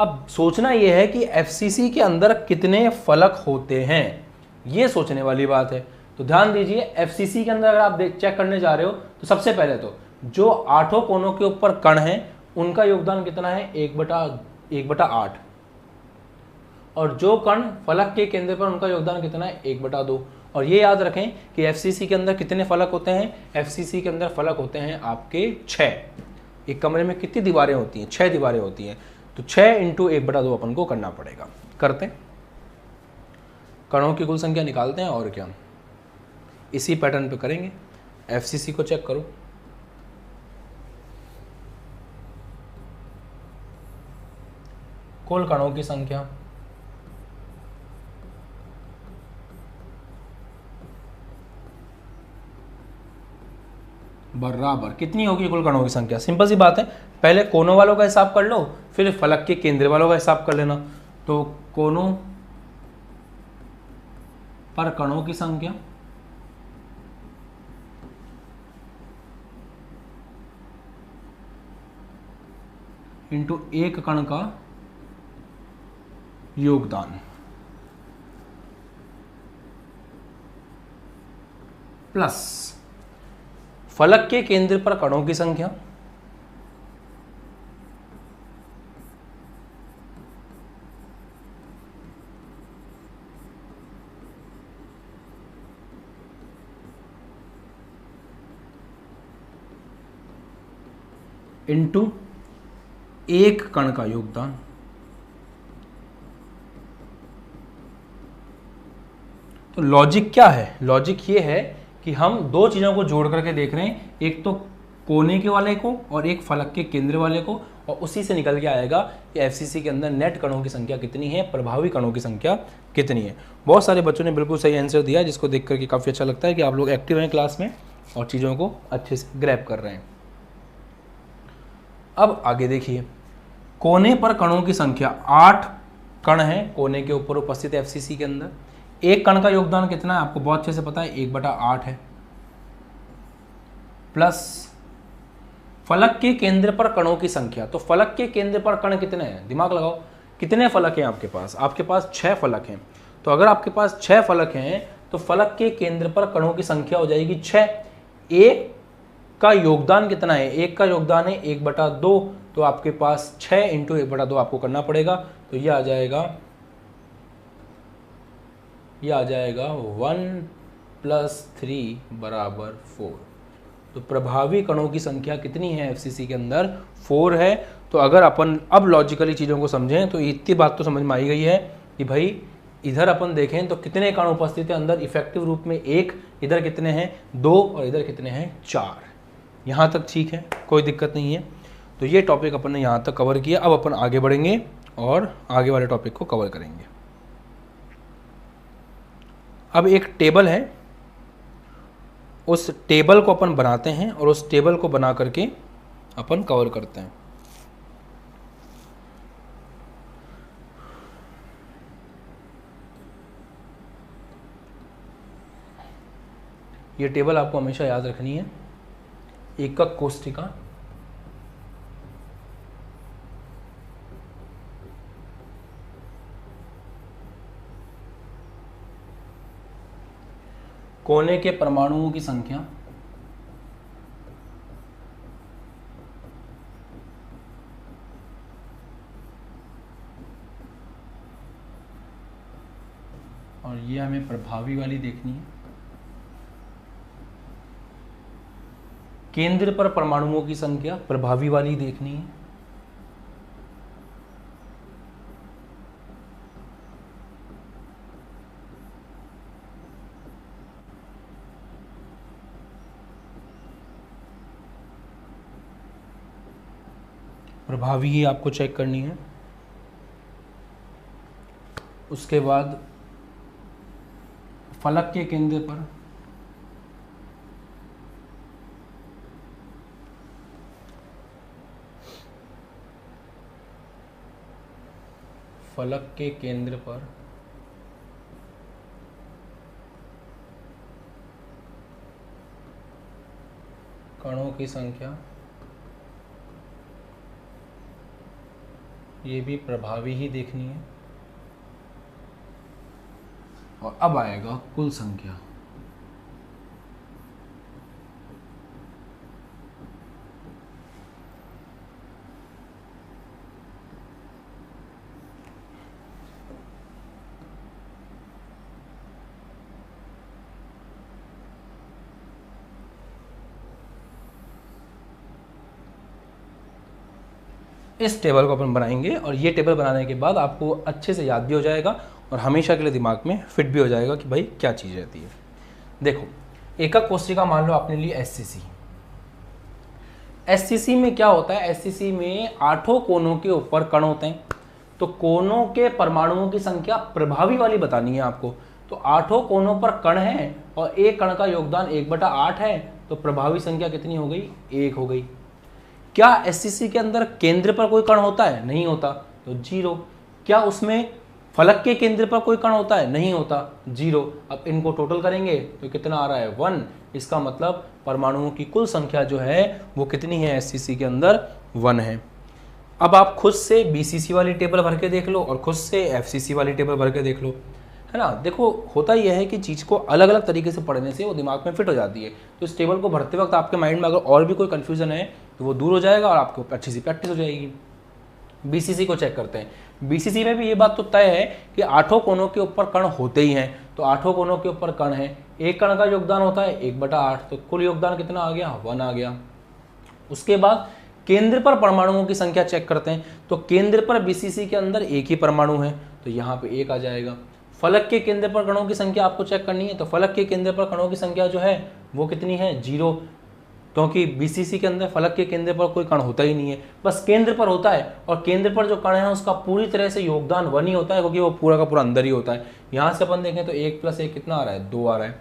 अब सोचना यह है कि एफसीसी के अंदर कितने फलक होते हैं, ये सोचने वाली बात है। तो ध्यान दीजिए, एफसीसी के अंदर अगर आप चेक करने जा रहे हो तो सबसे पहले तो जो 8 कोनों के ऊपर कण हैं उनका योगदान कितना है, 1/8। और जो कण फलक के केंद्र पर उनका योगदान कितना है, 1/2। और ये याद रखें कि एफसीसी के अंदर कितने फलक होते हैं, एफसीसी के अंदर फलक होते हैं आपके 6। एक कमरे में कितनी दीवारें होती हैं, 6 दीवारें होती हैं। तो 6 × 1/2 अपन को करना पड़ेगा। करते हैं, कणों की कुल संख्या निकालते हैं और क्या, इसी पैटर्न पे करेंगे। एफसीसी को चेक करो, कुल कणों की संख्या बराबर कितनी होगी कुल कणों की संख्या। सिंपल सी बात है, पहले कोनों वालों का हिसाब कर लो, फिर फलक के केंद्र वालों का हिसाब कर लेना। तो कोनों पर कणों की संख्या इंटू एक कण का योगदान प्लस फलक के केंद्र पर कणों की संख्या इंटू एक कण का योगदान। तो लॉजिक क्या है, लॉजिक ये है कि हम दो चीज़ों को जोड़ करके देख रहे हैं, एक तो कोने के वाले को और एक फलक के केंद्र वाले को, और उसी से निकल के आएगा कि एफसीसी के अंदर नेट कणों की संख्या कितनी है, प्रभावी कणों की संख्या कितनी है। बहुत सारे बच्चों ने बिल्कुल सही आंसर दिया, जिसको देख करके काफ़ी अच्छा लगता है कि आप लोग एक्टिव हैं क्लास में और चीज़ों को अच्छे से ग्रैब कर रहे हैं। अब आगे देखिए, कोने पर कणों की संख्या 8 कण है कोने के ऊपर उपस्थित एफसीसी के अंदर। एक कण का योगदान कितना है आपको बहुत अच्छे से पता है, 1/8 है। प्लस फलक के केंद्र पर कणों की संख्या, तो फलक के केंद्र पर कण कितने हैं, दिमाग लगाओ, कितने फलक हैं आपके पास? आपके पास 6 फलक हैं। तो अगर आपके पास 6 फलक हैं तो फलक के केंद्र पर कणों की संख्या हो जाएगी 6। एक का योगदान कितना है? एक का योगदान है 1/2, तो आपके पास 6 × 1/2 आपको करना पड़ेगा। तो ये आ जाएगा 1 + 3 = 4। तो प्रभावी कणों की संख्या कितनी है एफसीसी के अंदर? 4 है। तो अगर अपन अब लॉजिकली चीज़ों को समझें तो इतनी बात तो समझ में आई गई है कि भाई इधर अपन देखें तो कितने कण उपस्थित है अंदर इफेक्टिव रूप में? 1, इधर कितने हैं? 2, और इधर कितने हैं? 4। यहाँ तक ठीक है, कोई दिक्कत नहीं है। तो ये टॉपिक अपन ने यहाँ तक कवर किया। अब अपन आगे बढ़ेंगे और आगे वाले टॉपिक को कवर करेंगे। अब एक टेबल है, उस टेबल को अपन बनाते हैं और उस टेबल को बना करके अपन कवर करते हैं। ये टेबल आपको हमेशा याद रखनी है। एकक कोष्ठिका, कोने के परमाणुओं की संख्या, और ये हमें प्रभावी वाली देखनी है। केंद्र पर परमाणुओं की संख्या प्रभावी वाली देखनी है। प्रभावी ही आपको चेक करनी है। उसके बाद फलक के केंद्र पर कणों की संख्या, ये भी प्रभावी ही देखनी है। और अब आएगा कुल संख्या। इस टेबल को अपन बनाएंगे और ये टेबल बनाने के बाद आपको अच्छे से याद भी हो जाएगा और हमेशा के लिए दिमाग में फिट भी हो जाएगा कि भाई क्या चीज़ रहती है। देखो, एकक कोशिका मान लो आपने ली एससीसी। एससीसी में क्या होता है? एससीसी में 8 कोनों के ऊपर कण होते हैं। तो कोनों के परमाणुओं की संख्या प्रभावी वाली बतानी है आपको। तो 8 कोनों पर कण है और एक कण का योगदान 1/8 है। तो प्रभावी संख्या कितनी हो गई? 1 हो गई। क्या एससीसी के अंदर केंद्र पर कोई कण होता है? नहीं होता, तो 0। क्या उसमें फलक के केंद्र पर कोई कण होता है? नहीं होता, 0। अब इनको टोटल करेंगे तो कितना आ रहा है? 1। इसका मतलब परमाणुओं की कुल संख्या जो है वो कितनी है एससीसी के अंदर? 1 है। अब आप खुद से बीसीसी वाली टेबल भर के देख लो और खुद से एफसीसी वाली टेबल भर के देख लो, है ना। देखो, होता यह है कि चीज़ को अलग अलग तरीके से पढ़ने से वो दिमाग में फिट हो जाती है। तो इस टेबल को भरते वक्त आपके माइंड में अगर और भी कोई कन्फ्यूजन है तो वो दूर हो जाएगा और आपको अच्छी सी प्रैक्टिस हो जाएगी। बीसीसी को चेक करते हैं। बीसीसी में भी ये बात तो तय है कि 8 कोनों के ऊपर कण होते ही हैं। तो 8 कोनों के ऊपर कण है, एक कण का योगदान होता है 1/8। तो कुल योगदान कितना आ गया? 1 आ गया। उसके बाद केंद्र पर परमाणुओं की संख्या चेक करते हैं। तो केंद्र पर बीसीसी के अंदर एक ही परमाणु है, तो यहाँ पे 1 आ जाएगा। फलक के केंद्र पर कणों की संख्या आपको चेक करनी है। तो फलक के केंद्र पर कणों की संख्या जो है वो कितनी है? 0, क्योंकि बीसीसी के अंदर फलक के केंद्र पर कोई कण होता ही नहीं है, बस केंद्र पर होता है। और केंद्र पर जो कण है उसका पूरी तरह से योगदान 1 ही होता है, क्योंकि वो पूरा का पूरा अंदर ही होता है। यहाँ से अपन देखें तो 1 + 1 कितना आ रहा है? 2 आ रहा है।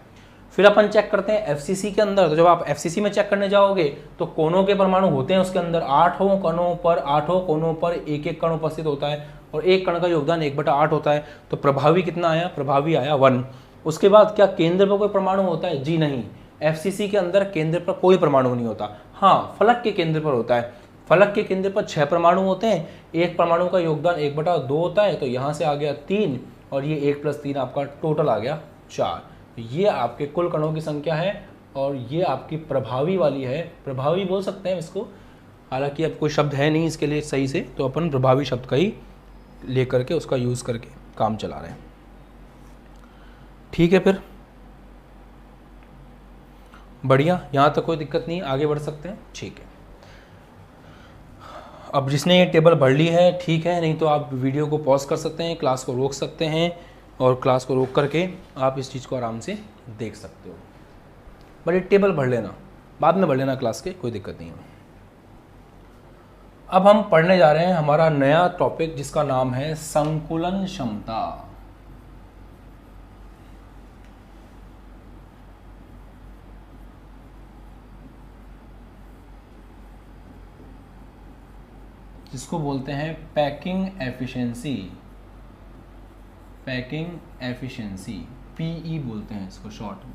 फिर अपन चेक करते हैं एफसीसी के अंदर। तो जब आप एफसीसी में चेक करने जाओगे तो कोनों के परमाणु होते हैं उसके अंदर, 8 कोनों पर एक एक कण उपस्थित होता है और एक कण का योगदान 1/8 होता है। तो प्रभावी कितना आया? प्रभावी आया 1। उसके बाद क्या केंद्र पर कोई परमाणु होता है? जी नहीं, एफसीसी के अंदर केंद्र पर कोई परमाणु नहीं होता। हाँ, फलक के केंद्र पर होता है। फलक के केंद्र पर 6 परमाणु होते हैं, एक परमाणु का योगदान 1/2 होता है। तो यहाँ से आ गया 3 और ये 1 + 3 आपका टोटल आ गया 4। ये आपके कुल कणों की संख्या है और ये आपकी प्रभावी वाली है। प्रभावी बोल सकते हैं इसको, हालांकि अब कोई शब्द है नहीं इसके लिए सही से, तो अपन प्रभावी शब्द का ही लेकर के उसका यूज़ करके काम चला रहे हैं। ठीक है, फिर बढ़िया, यहाँ तक कोई दिक्कत नहीं, आगे बढ़ सकते हैं। ठीक है, अब जिसने ये टेबल भर ली है ठीक है, नहीं तो आप वीडियो को पॉज कर सकते हैं, क्लास को रोक सकते हैं और क्लास को रोक करके आप इस चीज़ को आराम से देख सकते हो। बट ये टेबल भर लेना, बाद में भर लेना क्लास के, कोई दिक्कत नहीं है। अब हम पढ़ने जा रहे हैं हमारा नया टॉपिक जिसका नाम है संकुलन क्षमता। जिसको बोलते हैं packing efficiency. Packing efficiency, PE बोलते हैं इसको शॉर्ट में।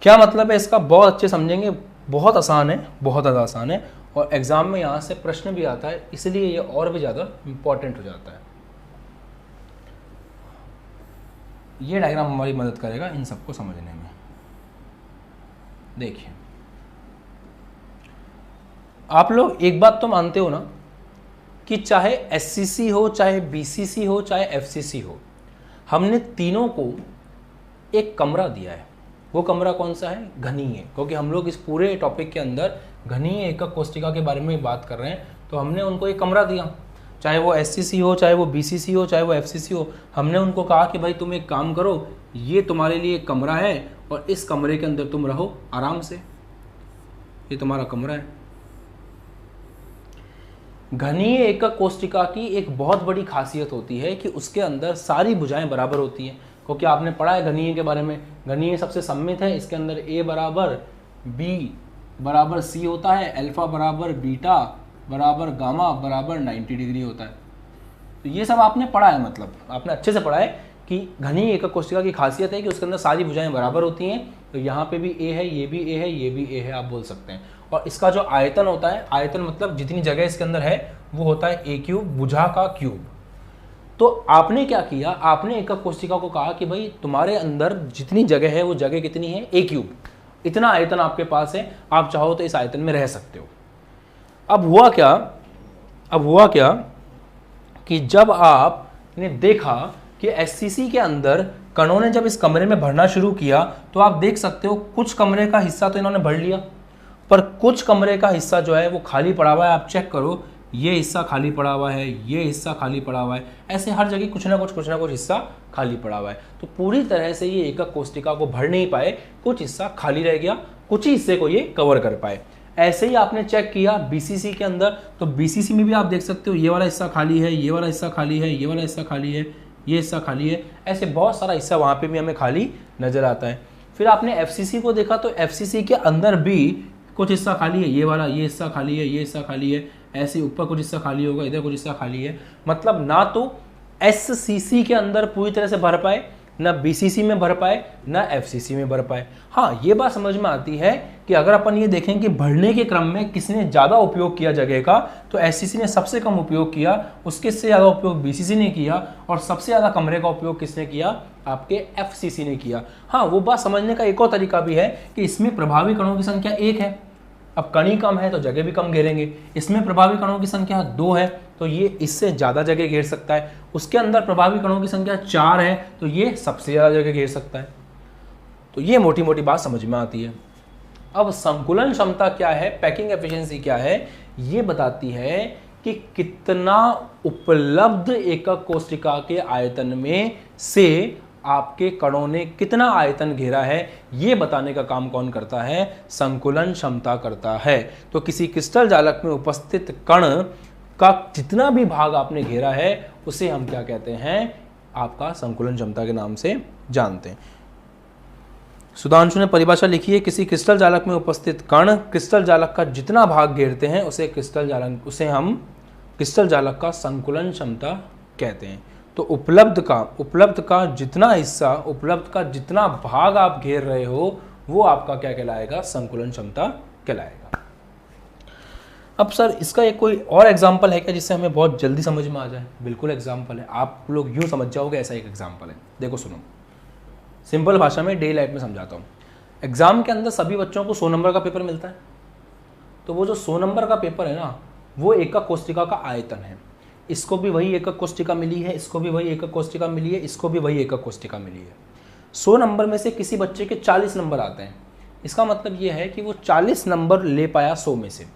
क्या मतलब है इसका? बहुत अच्छे समझेंगे, बहुत आसान है, बहुत ज़्यादा आसान है और एग्जाम में यहाँ से प्रश्न भी आता है, इसलिए ये और भी ज़्यादा इंपॉर्टेंट हो जाता है। ये डायग्राम हमारी मदद करेगा इन सबको समझने में। देखिए, आप लोग एक बात तो मानते हो ना कि चाहे एससीसी हो, चाहे बीसीसी हो, चाहे एफसीसी हो, हमने तीनों को एक कमरा दिया है। वो कमरा कौन सा है? घनीय। क्योंकि हम लोग इस पूरे टॉपिक के अंदर घनीय एकक कोशिका के बारे में बात कर रहे हैं, तो हमने उनको एक कमरा दिया। चाहे वो एससीसी हो, चाहे वो बीसीसी हो, चाहे वो एफसीसी हो, हमने उनको कहा कि भाई तुम एक काम करो, ये तुम्हारे लिए एक कमरा है और इस कमरे के अंदर तुम रहो आराम से, ये तुम्हारा कमरा है। घनीय एकक कोशिका की एक बहुत बड़ी खासियत होती है कि उसके अंदर सारी भुजाएं बराबर होती हैं। क्योंकि आपने पढ़ा है घनीय के बारे में, घनीय सबसे सम्मित है, इसके अंदर A बराबर B बराबर C होता है, अल्फा बराबर बीटा बराबर गामा बराबर 90 डिग्री होता है। तो ये सब आपने पढ़ा है, मतलब आपने अच्छे से पढ़ा है कि घनीय एकक कोशिका की खासियत है कि उसके अंदर सारी भुजाएं बराबर होती हैं। तो यहाँ पे भी A है, ये भी A है, ये भी A है, आप बोल सकते हैं। और इसका जो आयतन होता है, आयतन मतलब जितनी जगह इसके अंदर है वो होता है A3, भुजा का क्यूब। तो आपने क्या किया? आपने एकक कोशिका को कहा कि भाई तुम्हारे अंदर जितनी जगह है वो जगह कितनी है? A3। इतना आयतन आपके पास है, आप चाहो तो इस आयतन में रह सकते हो। अब हुआ क्या कि जब आपने देखा कि एससीसी के अंदर कणों ने जब इस कमरे में भरना शुरू किया, तो आप देख सकते हो कुछ कमरे का हिस्सा तो इन्होंने भर लिया, पर कुछ कमरे का हिस्सा जो है वो खाली पड़ा हुआ है। आप चेक करो, ये हिस्सा खाली पड़ा हुआ है, ये हिस्सा खाली पड़ा हुआ है, ऐसे हर जगह कुछ ना कुछ हिस्सा खाली पड़ा हुआ है। तो पूरी तरह से ये एकक कोशिका को भर नहीं पाए, कुछ हिस्सा खाली रह गया, कुछ ही हिस्से को ये कवर कर पाए। ऐसे ही आपने चेक किया बीसीसी के अंदर, तो बीसीसी में भी आप देख सकते हो ये वाला हिस्सा खाली है, ये वाला हिस्सा खाली है, ये वाला हिस्सा खाली है, ये हिस्सा खाली है, ऐसे बहुत सारा हिस्सा वहाँ पे भी हमें खाली नजर आता है। फिर आपने एफसीसी को देखा, तो एफसीसी के अंदर भी कुछ हिस्सा खाली है, ये वाला, ये हिस्सा खाली है, ये हिस्सा खाली है, ऐसे ऊपर कुछ हिस्सा खाली होगा, इधर कुछ हिस्सा खाली है। मतलब ना तो एससीसी के अंदर पूरी तरह से भर पाए, ना बीसीसी में भर पाए, ना एफसीसी में भर पाए। हाँ, ये बात समझ में आती है कि अगर अपन ये देखें कि भरने के क्रम में किसने ज़्यादा उपयोग किया जगह का, तो एससीसी ने सबसे कम उपयोग किया, उसके से ज़्यादा उपयोग बीसीसी ने किया, और सबसे ज़्यादा कमरे का उपयोग किसने किया? आपके एफसीसी ने किया। हाँ, वो बात समझने का एक और तरीका भी है कि इसमें प्रभावी कणों की संख्या 1 है, अब कणी कम है तो जगह भी कम घेरेंगे। इसमें प्रभावी कणों की संख्या 2 है, तो ये इससे ज़्यादा जगह घेर सकता है। उसके अंदर प्रभावी कणों की संख्या 4 है, तो ये सबसे ज़्यादा जगह घेर सकता है। तो ये मोटी मोटी बात समझ में आती है। अब संकुलन क्षमता क्या है, पैकिंग एफिशिएंसी क्या है, ये बताती है कि कितना उपलब्ध एकक कोशिका के आयतन में से आपके कणों ने कितना आयतन घेरा है, ये बताने का काम कौन करता है? संकुलन क्षमता करता है। तो किसी क्रिस्टल जालक में उपस्थित कण का जितना भी भाग आपने घेरा है उसे हम क्या कहते हैं? आपका संकुलन क्षमता के नाम से जानते हैं। सुधांशु ने परिभाषा लिखी है, किसी क्रिस्टल जालक में उपस्थित कण क्रिस्टल जालक का जितना भाग घेरते हैं उसे हम क्रिस्टल जालक का संकुलन क्षमता कहते हैं। तो उपलब्ध का जितना हिस्सा, उपलब्ध का जितना भाग आप घेर रहे हो वो आपका क्या कहलाएगा, संकुलन क्षमता कहलाएगा। अब सर इसका एक कोई और एग्जाम्पल है क्या जिससे हमें बहुत जल्दी समझ में आ जाए? बिल्कुल एग्जाम्पल है, आप लोग यूँ समझ जाओगे ऐसा एक एग्जाम्पल है। देखो सुनो, सिंपल भाषा में डे लाइफ में समझाता हूँ। एग्जाम के अंदर सभी बच्चों को 100 नंबर का पेपर मिलता है। तो वो जो 100 नंबर का पेपर है ना, वो एकक कोष्टिका का आयतन है। इसको भी वही एकक कोष्टिका मिली है, इसको भी वही एकक कोष्टिका मिली है, इसको भी वही एकक कोष्टिका मिली है। 100 नंबर में से किसी बच्चे के 40 नंबर आते हैं। इसका मतलब ये है कि वो 40 नंबर ले पाया 100 में से।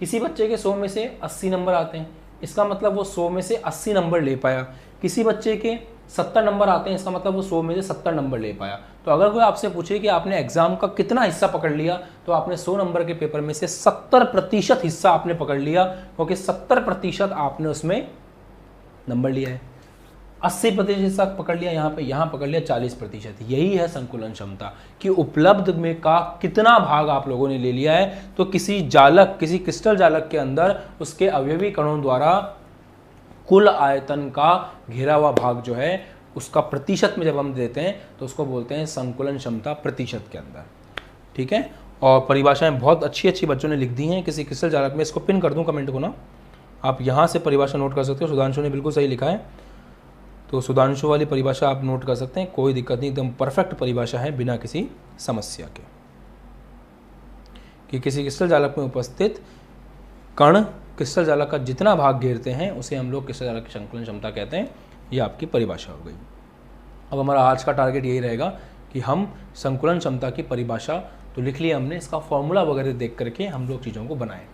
किसी बच्चे के 100 में से 80 नंबर आते हैं, इसका मतलब वो 100 में से 80 नंबर ले पाया। किसी बच्चे के 70 नंबर आते हैं, इसका मतलब वो 100 में से 70 नंबर ले पाया। तो अगर कोई आपसे पूछे कि आपने एग्जाम का कितना हिस्सा पकड़ लिया, तो आपने 100 नंबर के पेपर में से 70% हिस्सा आपने पकड़ लिया, क्योंकि 70% आपने उसमें नंबर लिया है। 80% हिस्सा पकड़ लिया यहाँ पकड़ लिया 40%। यही है संकुलन क्षमता कि उपलब्ध में का कितना भाग आप लोगों ने ले लिया है। तो किसी क्रिस्टल जालक के अंदर उसके अवयवी कणों द्वारा कुल आयतन का घेरा हुआ भाग जो है उसका प्रतिशत में जब हम देते हैं तो उसको बोलते हैं संकुलन क्षमता प्रतिशत के अंदर। ठीक है, और परिभाषाएं बहुत अच्छी बच्चों ने लिख दी हैं किसी क्रिस्टल जालक में। इसको पिन कर दूं कमेंट को ना, आप यहाँ से परिभाषा नोट कर सकते हो। सुधांशु ने बिल्कुल सही लिखा है, तो सुधांशु वाली परिभाषा आप नोट कर सकते हैं, कोई दिक्कत नहीं, एकदम परफेक्ट परिभाषा है बिना किसी समस्या के। कि किसी क्रिस्टल जालक में उपस्थित कण क्रिस्टल जालक का जितना भाग घेरते हैं उसे हम लोग क्रिस्टल जालक की संकुलन क्षमता कहते हैं। ये आपकी परिभाषा हो गई। अब हमारा आज का टारगेट यही रहेगा कि हम संकुलन क्षमता की परिभाषा तो लिख लिया हमने, इसका फॉर्मूला वगैरह देख करके हम लोग चीज़ों को बनाएं।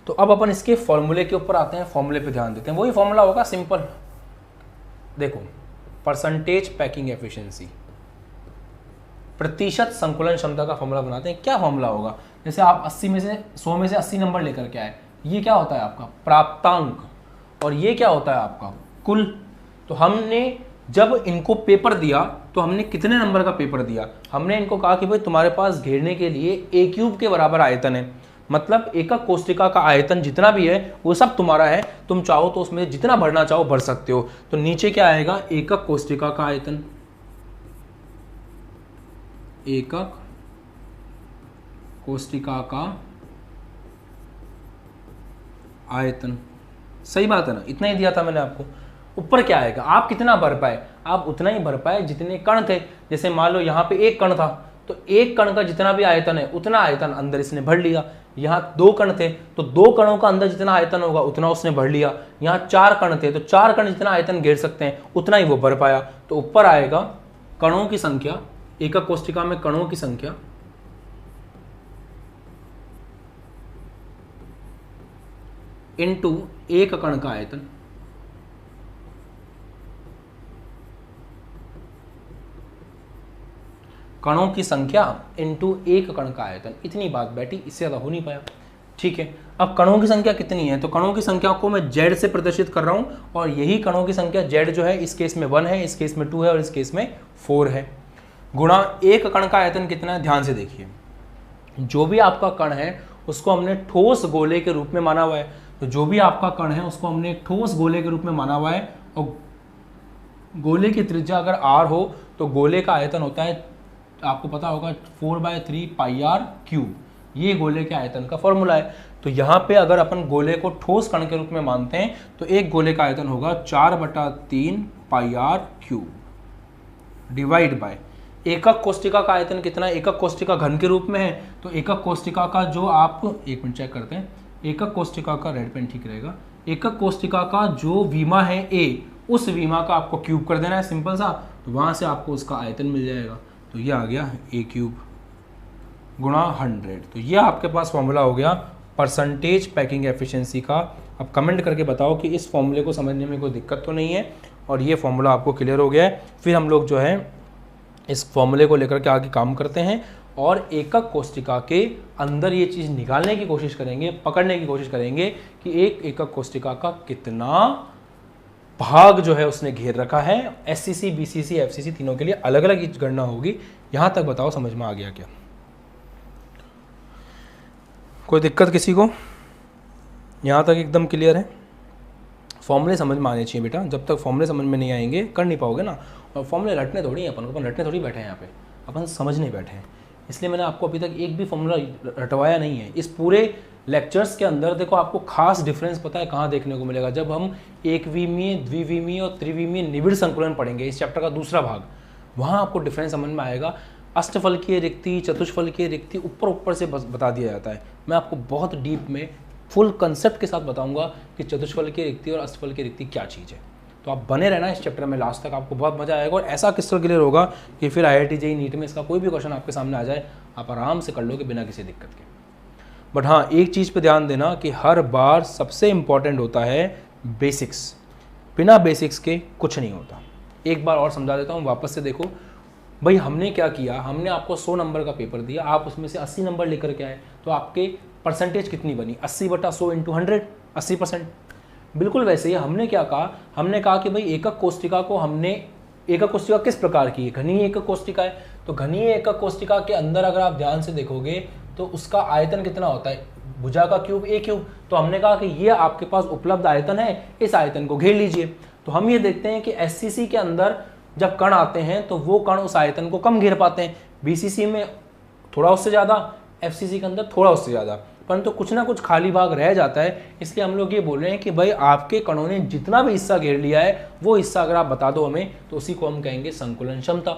तो अब अपन इसके फॉर्मूले के ऊपर आते हैं, फॉर्मूले पे ध्यान देते हैं। वही फॉर्मूला होगा सिंपल, देखो परसेंटेज पैकिंग एफिशिएंसी, प्रतिशत संकुलन क्षमता का फॉर्मूला बनाते हैं। क्या फॉर्मूला होगा? जैसे आप 100 में से 80 नंबर लेकर के आए, ये क्या होता है आपका प्राप्तांक, और ये क्या होता है आपका कुल। तो हमने जब इनको पेपर दिया तो हमने कितने नंबर का पेपर दिया? हमने इनको कहा कि भाई तुम्हारे पास घेरने के लिए a³ के बराबर आयतन है, मतलब एकक कोष्टिका का आयतन जितना भी है वो सब तुम्हारा है। तुम चाहो तो उसमें जितना भरना चाहो भर सकते हो। तो नीचे क्या आएगा? एकक कोष्टिका का आयतन, एकक कोष्टिका का आयतन। सही बात है ना, इतना ही दिया था मैंने आपको। ऊपर क्या आएगा? आप कितना भर पाए? आप उतना ही भर पाए जितने कण थे। जैसे मान लो यहाँ पे एक कण था, तो एक कण का जितना भी आयतन है उतना आयतन अंदर इसने भर लिया। यहाँ 2 कण थे तो 2 कणों का अंदर जितना आयतन होगा उतना उसने भर लिया। यहाँ 4 कण थे तो 4 कण जितना आयतन घेर सकते हैं उतना ही वो भर पाया। तो ऊपर आएगा कणों की संख्या, एकक कोष्टिका में कणों की संख्या इनटू एक कण का आयतन, कणों की संख्या इनटू एक कण का आयतन। इतनी बात बैठी, इससे ज़्यादा हो नहीं पाया। ठीक है, अब कणों की संख्या कितनी है? तो कणों की संख्या को मैं z से प्रदर्शित कर रहा हूं, और यही कणों की संख्या z जो है इस केस में 1 है, इस केस में 2 है और इस केस में 4 है, गुणा एक कण का आयतन कितना है? ध्यान से देखिए, जो भी आपका कण है उसको हमने ठोस गोले के रूप में माना हुआ है। तो जो भी आपका कण है उसको हमने ठोस गोले के रूप में माना हुआ है, और गोले की त्रिज्या अगर r हो तो गोले का आयतन होता है, आपको पता होगा 4/3 πr³। ये गोले के आयतन का फॉर्मूला है। तो यहाँ पे अगर अपन गोले को ठोस कण के रूप में मानते हैं तो एक गोले का आयतन होगा 4/3 πr³ डिवाइड बाय एकक कोष्टिका का आयतन कितना है? एकक कोष्टिका घन के रूप में है, तो एकक कोष्टिका का जो आप एक मिनट चेक करते हैं, एकक कोष्टिका का रेड पेन ठीक रहेगा। एकक कोष्टिका का जो विमा है a, उस विमा का आपको क्यूब कर देना है सिंपल सा, तो वहां से आपको उसका आयतन मिल जाएगा। तो ये आ गया a³ गुणा 100। तो ये आपके पास फॉर्मूला हो गया परसेंटेज पैकिंग एफिशिएंसी का। अब कमेंट करके बताओ कि इस फॉर्मूले को समझने में कोई दिक्कत तो नहीं है, और ये फॉर्मूला आपको क्लियर हो गया है। फिर हम लोग जो है इस फॉर्मूले को लेकर के आगे काम करते हैं और एकक कोष्टिका के अंदर ये चीज़ निकालने की कोशिश करेंगे, पकड़ने की कोशिश करेंगे कि एक एकक कोष्टिका का कितना भाग जो है उसने घेर रखा है। एससीसी, बीसीसी, एफसीसी तीनों के लिए अलग अलग गणना होगी। यहां तक बताओ समझ में आ गया क्या? कोई दिक्कत किसी को? यहां तक एकदम क्लियर है? फॉर्मूले समझ में आने चाहिए बेटा, जब तक फॉर्मूले समझ में नहीं आएंगे कर नहीं पाओगे ना। और फॉर्मूले रटने थोड़ी हैं अपन रटने थोड़ी बैठे हैं यहाँ पे, अपन समझने बैठे हैं। इसलिए मैंने आपको अभी तक एक भी फॉर्मूला रटवाया नहीं है। इस पूरे लेक्चर्स के अंदर देखो आपको खास डिफरेंस पता है कहाँ देखने को मिलेगा, जब हम एकविमीय, द्विविमीय और त्रिविमीय निबिड़ संकुलन पढ़ेंगे, इस चैप्टर का दूसरा भाग, वहाँ आपको डिफरेंस समझ में आएगा। अष्टफलकीय रिक्ति, चतुष्फलकीय रिक्ति ऊपर से बता दिया जाता है। मैं आपको बहुत डीप में फुल कंसेप्ट के साथ बताऊंगा कि चतुष्फलकीय रिक्ति और अष्टफलकीय रिक्ति क्या चीज़ है। तो आप बने रहना इस चैप्टर में लास्ट तक, आपको बहुत मजा आएगा और ऐसा क्रिस्टल क्लियर होगा कि फिर IIT JEE नीट में इसका कोई भी क्वेश्चन आपके सामने आ जाए आप आराम से कर लोगे बिना किसी दिक्कत के। बट हाँ, एक चीज़ पे ध्यान देना कि हर बार सबसे इंपॉर्टेंट होता है बेसिक्स। बिना बेसिक्स के कुछ नहीं होता। एक बार और समझा देता हूँ, वापस से देखो भाई हमने क्या किया, हमने आपको 100 नंबर का पेपर दिया, आप उसमें से 80 नंबर लेकर के आए, तो आपके परसेंटेज कितनी बनी? 80/100 × 100, 80%। बिल्कुल वैसे ही हमने क्या कहा, हमने कहा कि भाई एकक कोष्टिका को हमने, एकक कोष्टिका किस प्रकार की है? घनीय एकक कोष्टिका है। तो घनीय एकक कोष्टिका के अंदर अगर आप ध्यान से देखोगे तो उसका आयतन कितना होता है? भुजा का क्यूब A क्यूब। तो हमने कहा कि ये आपके पास उपलब्ध आयतन है, इस आयतन को घेर लीजिए। तो हम ये देखते हैं कि SCC के अंदर जब कण आते हैं तो वो कण उस आयतन को कम घेर पाते हैं, BCC में थोड़ा उससे ज़्यादा, FCC के अंदर थोड़ा उससे ज़्यादा, परंतु कुछ ना कुछ खाली भाग रह जाता है। इसलिए हम लोग ये बोल रहे हैं कि भाई आपके कणों ने जितना भी हिस्सा घेर लिया है वो हिस्सा अगर आप बता दो हमें तो उसी को हम कहेंगे संकुलन क्षमता।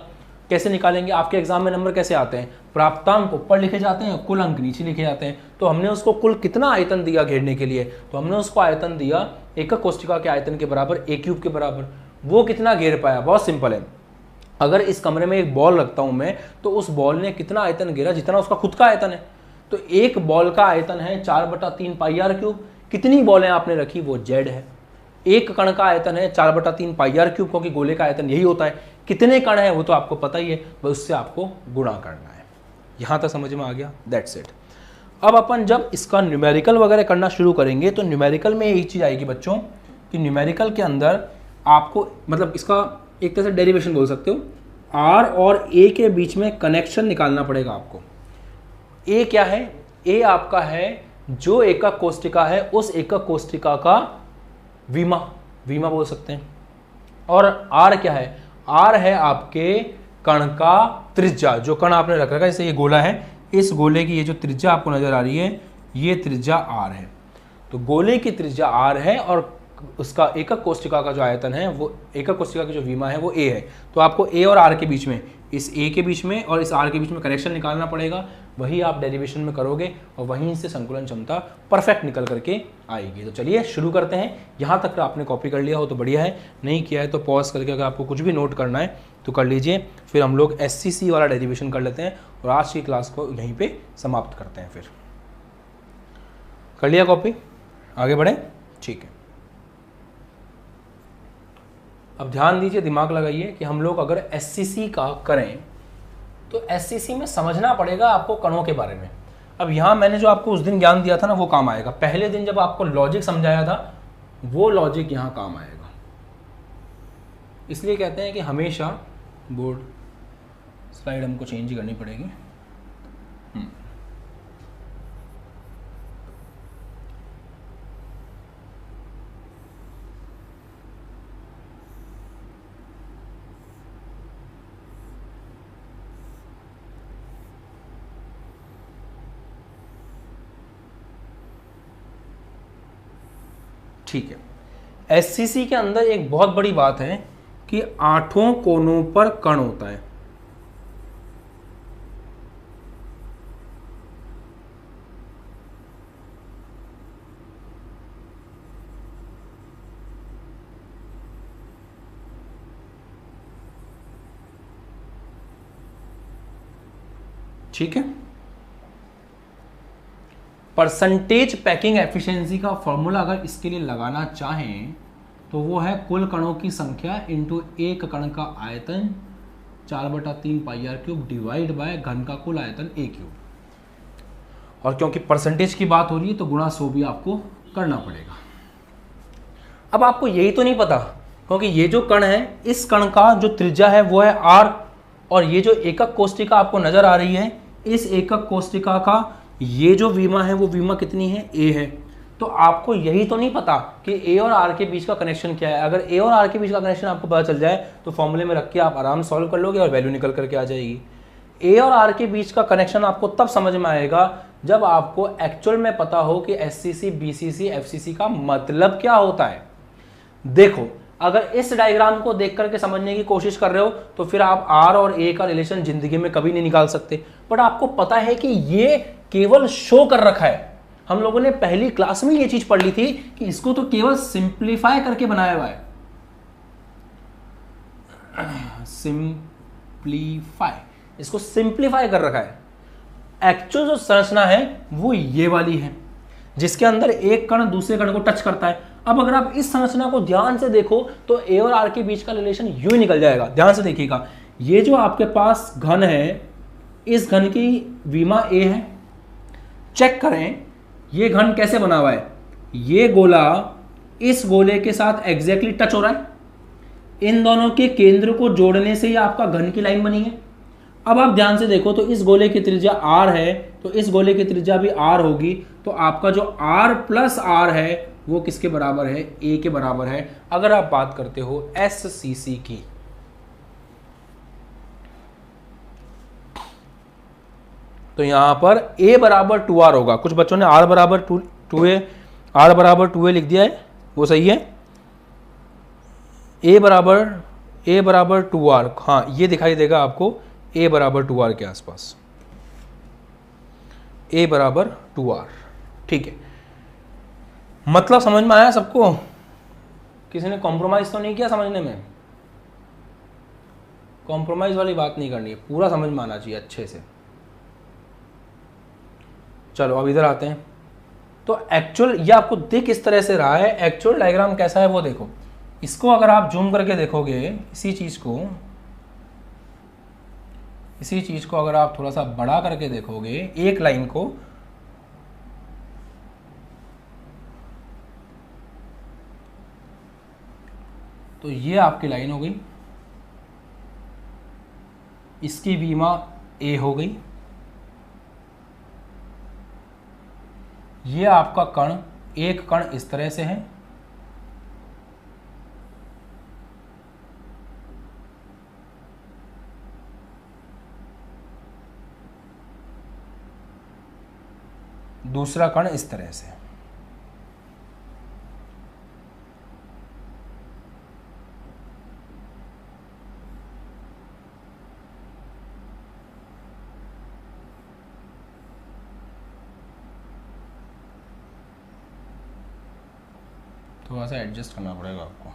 कैसे निकालेंगे? आपके एग्जाम में नंबर कैसे आते हैं? प्राप्तांक ऊपर लिखे जाते हैं, कुल अंक नीचे लिखे जाते हैं। तो हमने उसको कुल कितना आयतन दिया घेरने के लिए? तो हमने उसको आयतन दिया एकक कोष्टिका के आयतन के बराबर, A क्यूब के बराबर। वो कितना घेर पाया? बहुत सिंपल है, अगर इस कमरे में एक बॉल रखता हूं मैं तो उस बॉल ने कितना आयतन घेरा? जितना उसका खुद का आयतन है। तो एक बॉल का आयतन है 4/3 πr क्यूब। कितनी बॉलें आपने रखी? वो Z है। एक कण का आयतन है 4/3 πr क्यूब, क्योंकि गोले का आयतन यही होता है। कितने कण है वो तो आपको पता ही है, बस उससे आपको गुणा करना है। यहां तक समझ में आ गया? That's it. अब अपन जब इसका न्यूमेरिकल वगैरह करना शुरू करेंगे तो न्यूमेरिकल में यही चीज़ आएगी बच्चों कि न्यूमेरिकल के अंदर आपको मतलब इसका एक तरह से डेरिवेशन बोल सकते हो, R और A के बीच में कनेक्शन निकालना पड़ेगा आपको। A क्या है? A आपका है जो एकक कोष्टिका है उस एकक कोष्टिका का विमा, विमा बोल सकते हैं। और R क्या है? R है आपके कण का त्रिज्या, जो कण आपने रख रखा है। जैसे ये गोला है, इस गोले की ये जो त्रिज्या आपको नजर आ रही है ये त्रिज्या R है। तो गोले की त्रिज्या R है और उसका एकक कोष्टिका का जो आयतन है वो, एकक कोष्टिका की जो विमा है वो A है। तो आपको A और R के बीच में, इस A के बीच में और इस R के बीच में कनेक्शन निकालना पड़ेगा। वही आप डेरिवेशन में करोगे और वहीं से संकुलन क्षमता परफेक्ट निकल करके आएगी। तो चलिए शुरू करते हैं। यहाँ तक आपने कॉपी कर लिया हो तो बढ़िया है, नहीं किया है तो पॉज करके अगर आपको कुछ भी नोट करना है तो कर लीजिए। फिर हम लोग SCC वाला डेरिवेशन कर लेते हैं और आज की क्लास को यहीं पर समाप्त करते हैं। फिर कर लिया कॉपी? आगे बढ़े? ठीक है। अब ध्यान दीजिए, दिमाग लगाइए कि हम लोग अगर SCC का करें तो SCC में समझना पड़ेगा आपको कणों के बारे में। अब यहाँ मैंने जो आपको उस दिन ज्ञान दिया था ना वो काम आएगा। पहले दिन जब आपको लॉजिक समझाया था वो लॉजिक यहाँ काम आएगा। इसलिए कहते हैं कि हमेशा बोर्ड स्लाइड हमको चेंज ही करनी पड़ेगी। ठीक है। SCC के अंदर एक बहुत बड़ी बात है कि 8 कोनों पर कण होता है। ठीक है। परसेंटेज पैकिंग एफिशिएंसी का फॉर्मूला अगर इसके लिए लगाना चाहें तो वो है कुल कणों की संख्या इंटू एक कण का आयतन 4/3 πr क्यूब डिवाइड बाय घन का कुल आयतन A क्यूब। और क्योंकि परसेंटेज की बात हो रही है तो गुणा 100 भी आपको करना पड़ेगा। अब आपको यही तो नहीं पता क्योंकि ये जो कण है, इस कण का जो त्रिज्या है वो है r, और ये जो एकक कोष्टिका आपको नजर आ रही है, इस एकक कोष्टिका का ये जो विमा है वो विमा कितनी है, a है। तो आपको यही तो नहीं पता कि a और r के बीच का कनेक्शन क्या है। अगर a और r के बीच का कनेक्शन आपको पता चल जाए तो फॉर्मूले में रख के आप आराम सॉल्व कर लोगे और वैल्यू निकल करके आ जाएगी। a और r के बीच का कनेक्शन आपको तब समझ में आएगा जब आपको एक्चुअल में पता हो कि एससीसी, बीसीसी, एफसीसी का मतलब क्या होता है। देखो, अगर इस डायग्राम को देख करके समझने की कोशिश कर रहे हो तो फिर आप r और a का रिलेशन जिंदगी में कभी नहीं निकाल सकते। बट आपको पता है कि ये केवल शो कर रखा है। हम लोगों ने पहली क्लास में ये चीज पढ़ ली थी कि इसको तो केवल सिंप्लीफाई करके बनाया हुआ है, सिंप्लीफाई, इसको सिंप्लीफाई कर रखा है। एक्चुअल जो संरचना है वो ये वाली है, जिसके अंदर एक कण दूसरे कण को टच करता है। अब अगर आप इस संरचना को ध्यान से देखो तो a और r के बीच का रिलेशन यूं ही निकल जाएगा। ध्यान से देखिएगा, ये जो आपके पास घन है, इस घन की विमा a है। चेक करें ये घन कैसे बना हुआ है, ये गोला इस गोले के साथ एग्जैक्टली टच हो रहा है। इन दोनों के केंद्र को जोड़ने से ही आपका घन की लाइन बनी है। अब आप ध्यान से देखो तो इस गोले की त्रिज्या r है, तो इस गोले की त्रिज्या भी r होगी। तो आपका जो r प्लस r है वो किसके बराबर है, a के बराबर है। अगर आप बात करते हो SCC की, तो यहां पर a बराबर 2r होगा। कुछ बच्चों ने r बराबर 2a, r बराबर 2a लिख दिया है, वो सही है। a बराबर 2r, हाँ ये दिखाई देगा आपको a बराबर 2r के आसपास, a बराबर 2r। ठीक है, मतलब समझ में आया सबको? किसी ने कॉम्प्रोमाइज तो नहीं किया समझने में? कॉम्प्रोमाइज वाली बात नहीं करनी है, पूरा समझ में आना चाहिए अच्छे से। चलो अब इधर आते हैं। तो एक्चुअल ये आपको दिख इस तरह से रहा है, एक्चुअल डायग्राम कैसा है वो देखो। इसको अगर आप जूम करके देखोगे, इसी चीज को अगर आप थोड़ा सा बड़ा करके देखोगे, एक लाइन को, तो ये आपकी लाइन हो गई, इसकी विमा a हो गई, ये आपका कण, एक कण इस तरह से है, दूसरा कण इस तरह से। थोड़ा सा एडजस्ट करना पड़ेगा आपको।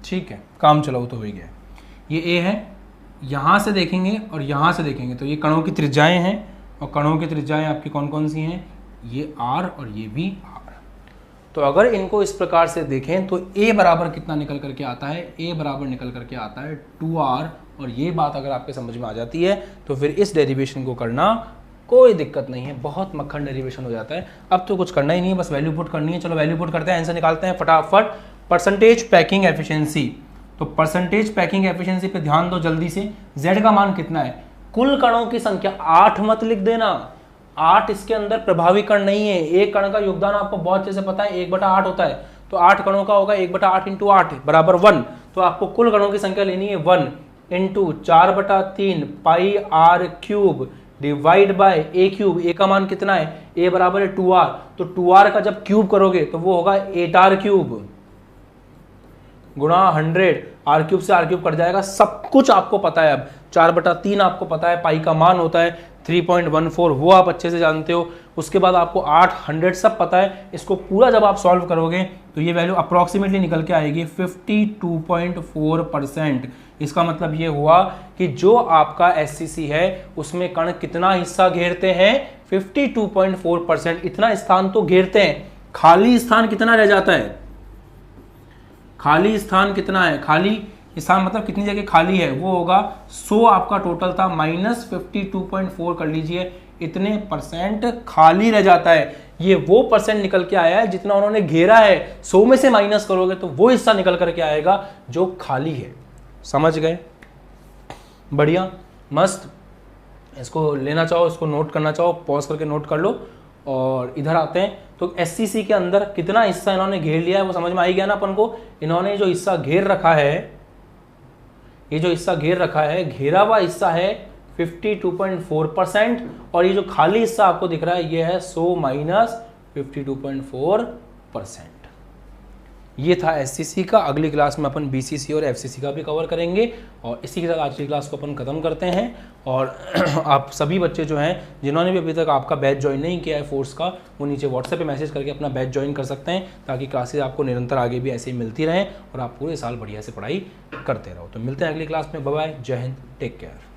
ठीक है, काम चलाओ तो हो ही गया। ये a है, यहां से देखेंगे और यहां से देखेंगे तो ये कणों की त्रिज्याएं हैं, और कणों की त्रिज्याएं आपकी कौन कौन सी हैं, ये r और ये भी r। तो अगर इनको इस प्रकार से देखें तो a बराबर कितना निकल करके आता है, a बराबर निकल करके आता है 2r। और ये बात अगर आपके समझ में आ जाती है तो फिर इस डेरिवेशन को करना कोई दिक्कत नहीं है, बहुत मक्खन डेरिवेशन हो जाता है। अब तो कुछ करना ही नहीं है, बस वैल्यू पुट करनी है। चलो वैल्यू पुट करते हैं, आंसर निकालते हैं फटाफट। परसेंटेज पैकिंग एफिशिएंसी, तो परसेंटेज पैकिंग एफिशिएंसी पे ध्यान दो जल्दी से। z का मान कितना है, कुल कणों की संख्या 8 मत लिख देना, 8 इसके अंदर प्रभावी कण नहीं है। एक कण का योगदान आपको बहुत अच्छे से पता है, 1/8 होता है, तो 8 कणों का होगा 1/8 इंटू 8 बराबर 1। तो आपको कुल कणों की संख्या लेनी है 1 into 4/3 pi r cube divide by a cube. a का मान कितना है, a बराबर है 2r, तो 2r का जब क्यूब करोगे तो वो होगा 8r क्यूब गुणा 100, r क्यूब से r क्यूब कट जाएगा। सब कुछ आपको पता है। अब 4/3 आपको पता है, पाई का मान होता है 3.14, वो आप अच्छे से जानते हो। उसके बाद आपको 800 सब पता है। इसको पूरा जब आप सॉल्व करोगे तो ये वैल्यू अप्रॉक्सीमेटली निकल के आएगी 52.4%। इसका मतलब ये हुआ कि जो आपका SCC है उसमें कण कितना हिस्सा घेरते हैं, 52.4%। इतना स्थान तो घेरते हैं, खाली स्थान कितना रह जाता है, खाली स्थान कितना है, खाली स्थान मतलब कितनी जगह खाली है, वो होगा 100 आपका टोटल था माइनस 52.4 कर लीजिए, इतने परसेंट खाली रह जाता है। ये वो परसेंट निकल के आया है जितना उन्होंने घेरा है, 100 में से माइनस करोगे तो वो हिस्सा निकल करके आएगा जो खाली है। समझ गए? बढ़िया, मस्त। इसको लेना चाहो, इसको नोट करना चाहो, पॉज करके नोट कर लो। और इधर आते हैं तो एससीसी के अंदर कितना हिस्सा इन्होंने घेर लिया है वो समझ में आई गया ना अपन को। इन्होंने जो हिस्सा घेर रखा है, ये जो हिस्सा घेर रखा है, घेरा हुआ हिस्सा है 52.4% और ये जो खाली हिस्सा आपको दिख रहा है ये है 100 माइनस 52.4%। ये था एससीसी का। अगली क्लास में अपन बीसीसी और एफसीसी का भी कवर करेंगे और इसी के साथ आज की क्लास को अपन खत्म करते हैं। और आप सभी बच्चे जो हैं जिन्होंने भी अभी तक आपका बैच ज्वाइन नहीं किया है फोर्स का, वो नीचे व्हाट्सएप पे मैसेज करके अपना बैच ज्वाइन कर सकते हैं ताकि क्लासेस आपको निरंतर आगे भी ऐसे ही मिलती रहें और आप पूरे साल बढ़िया से पढ़ाई करते रहो। तो मिलते हैं अगली क्लास में। बाय बाय, जय हिंद, टेक केयर।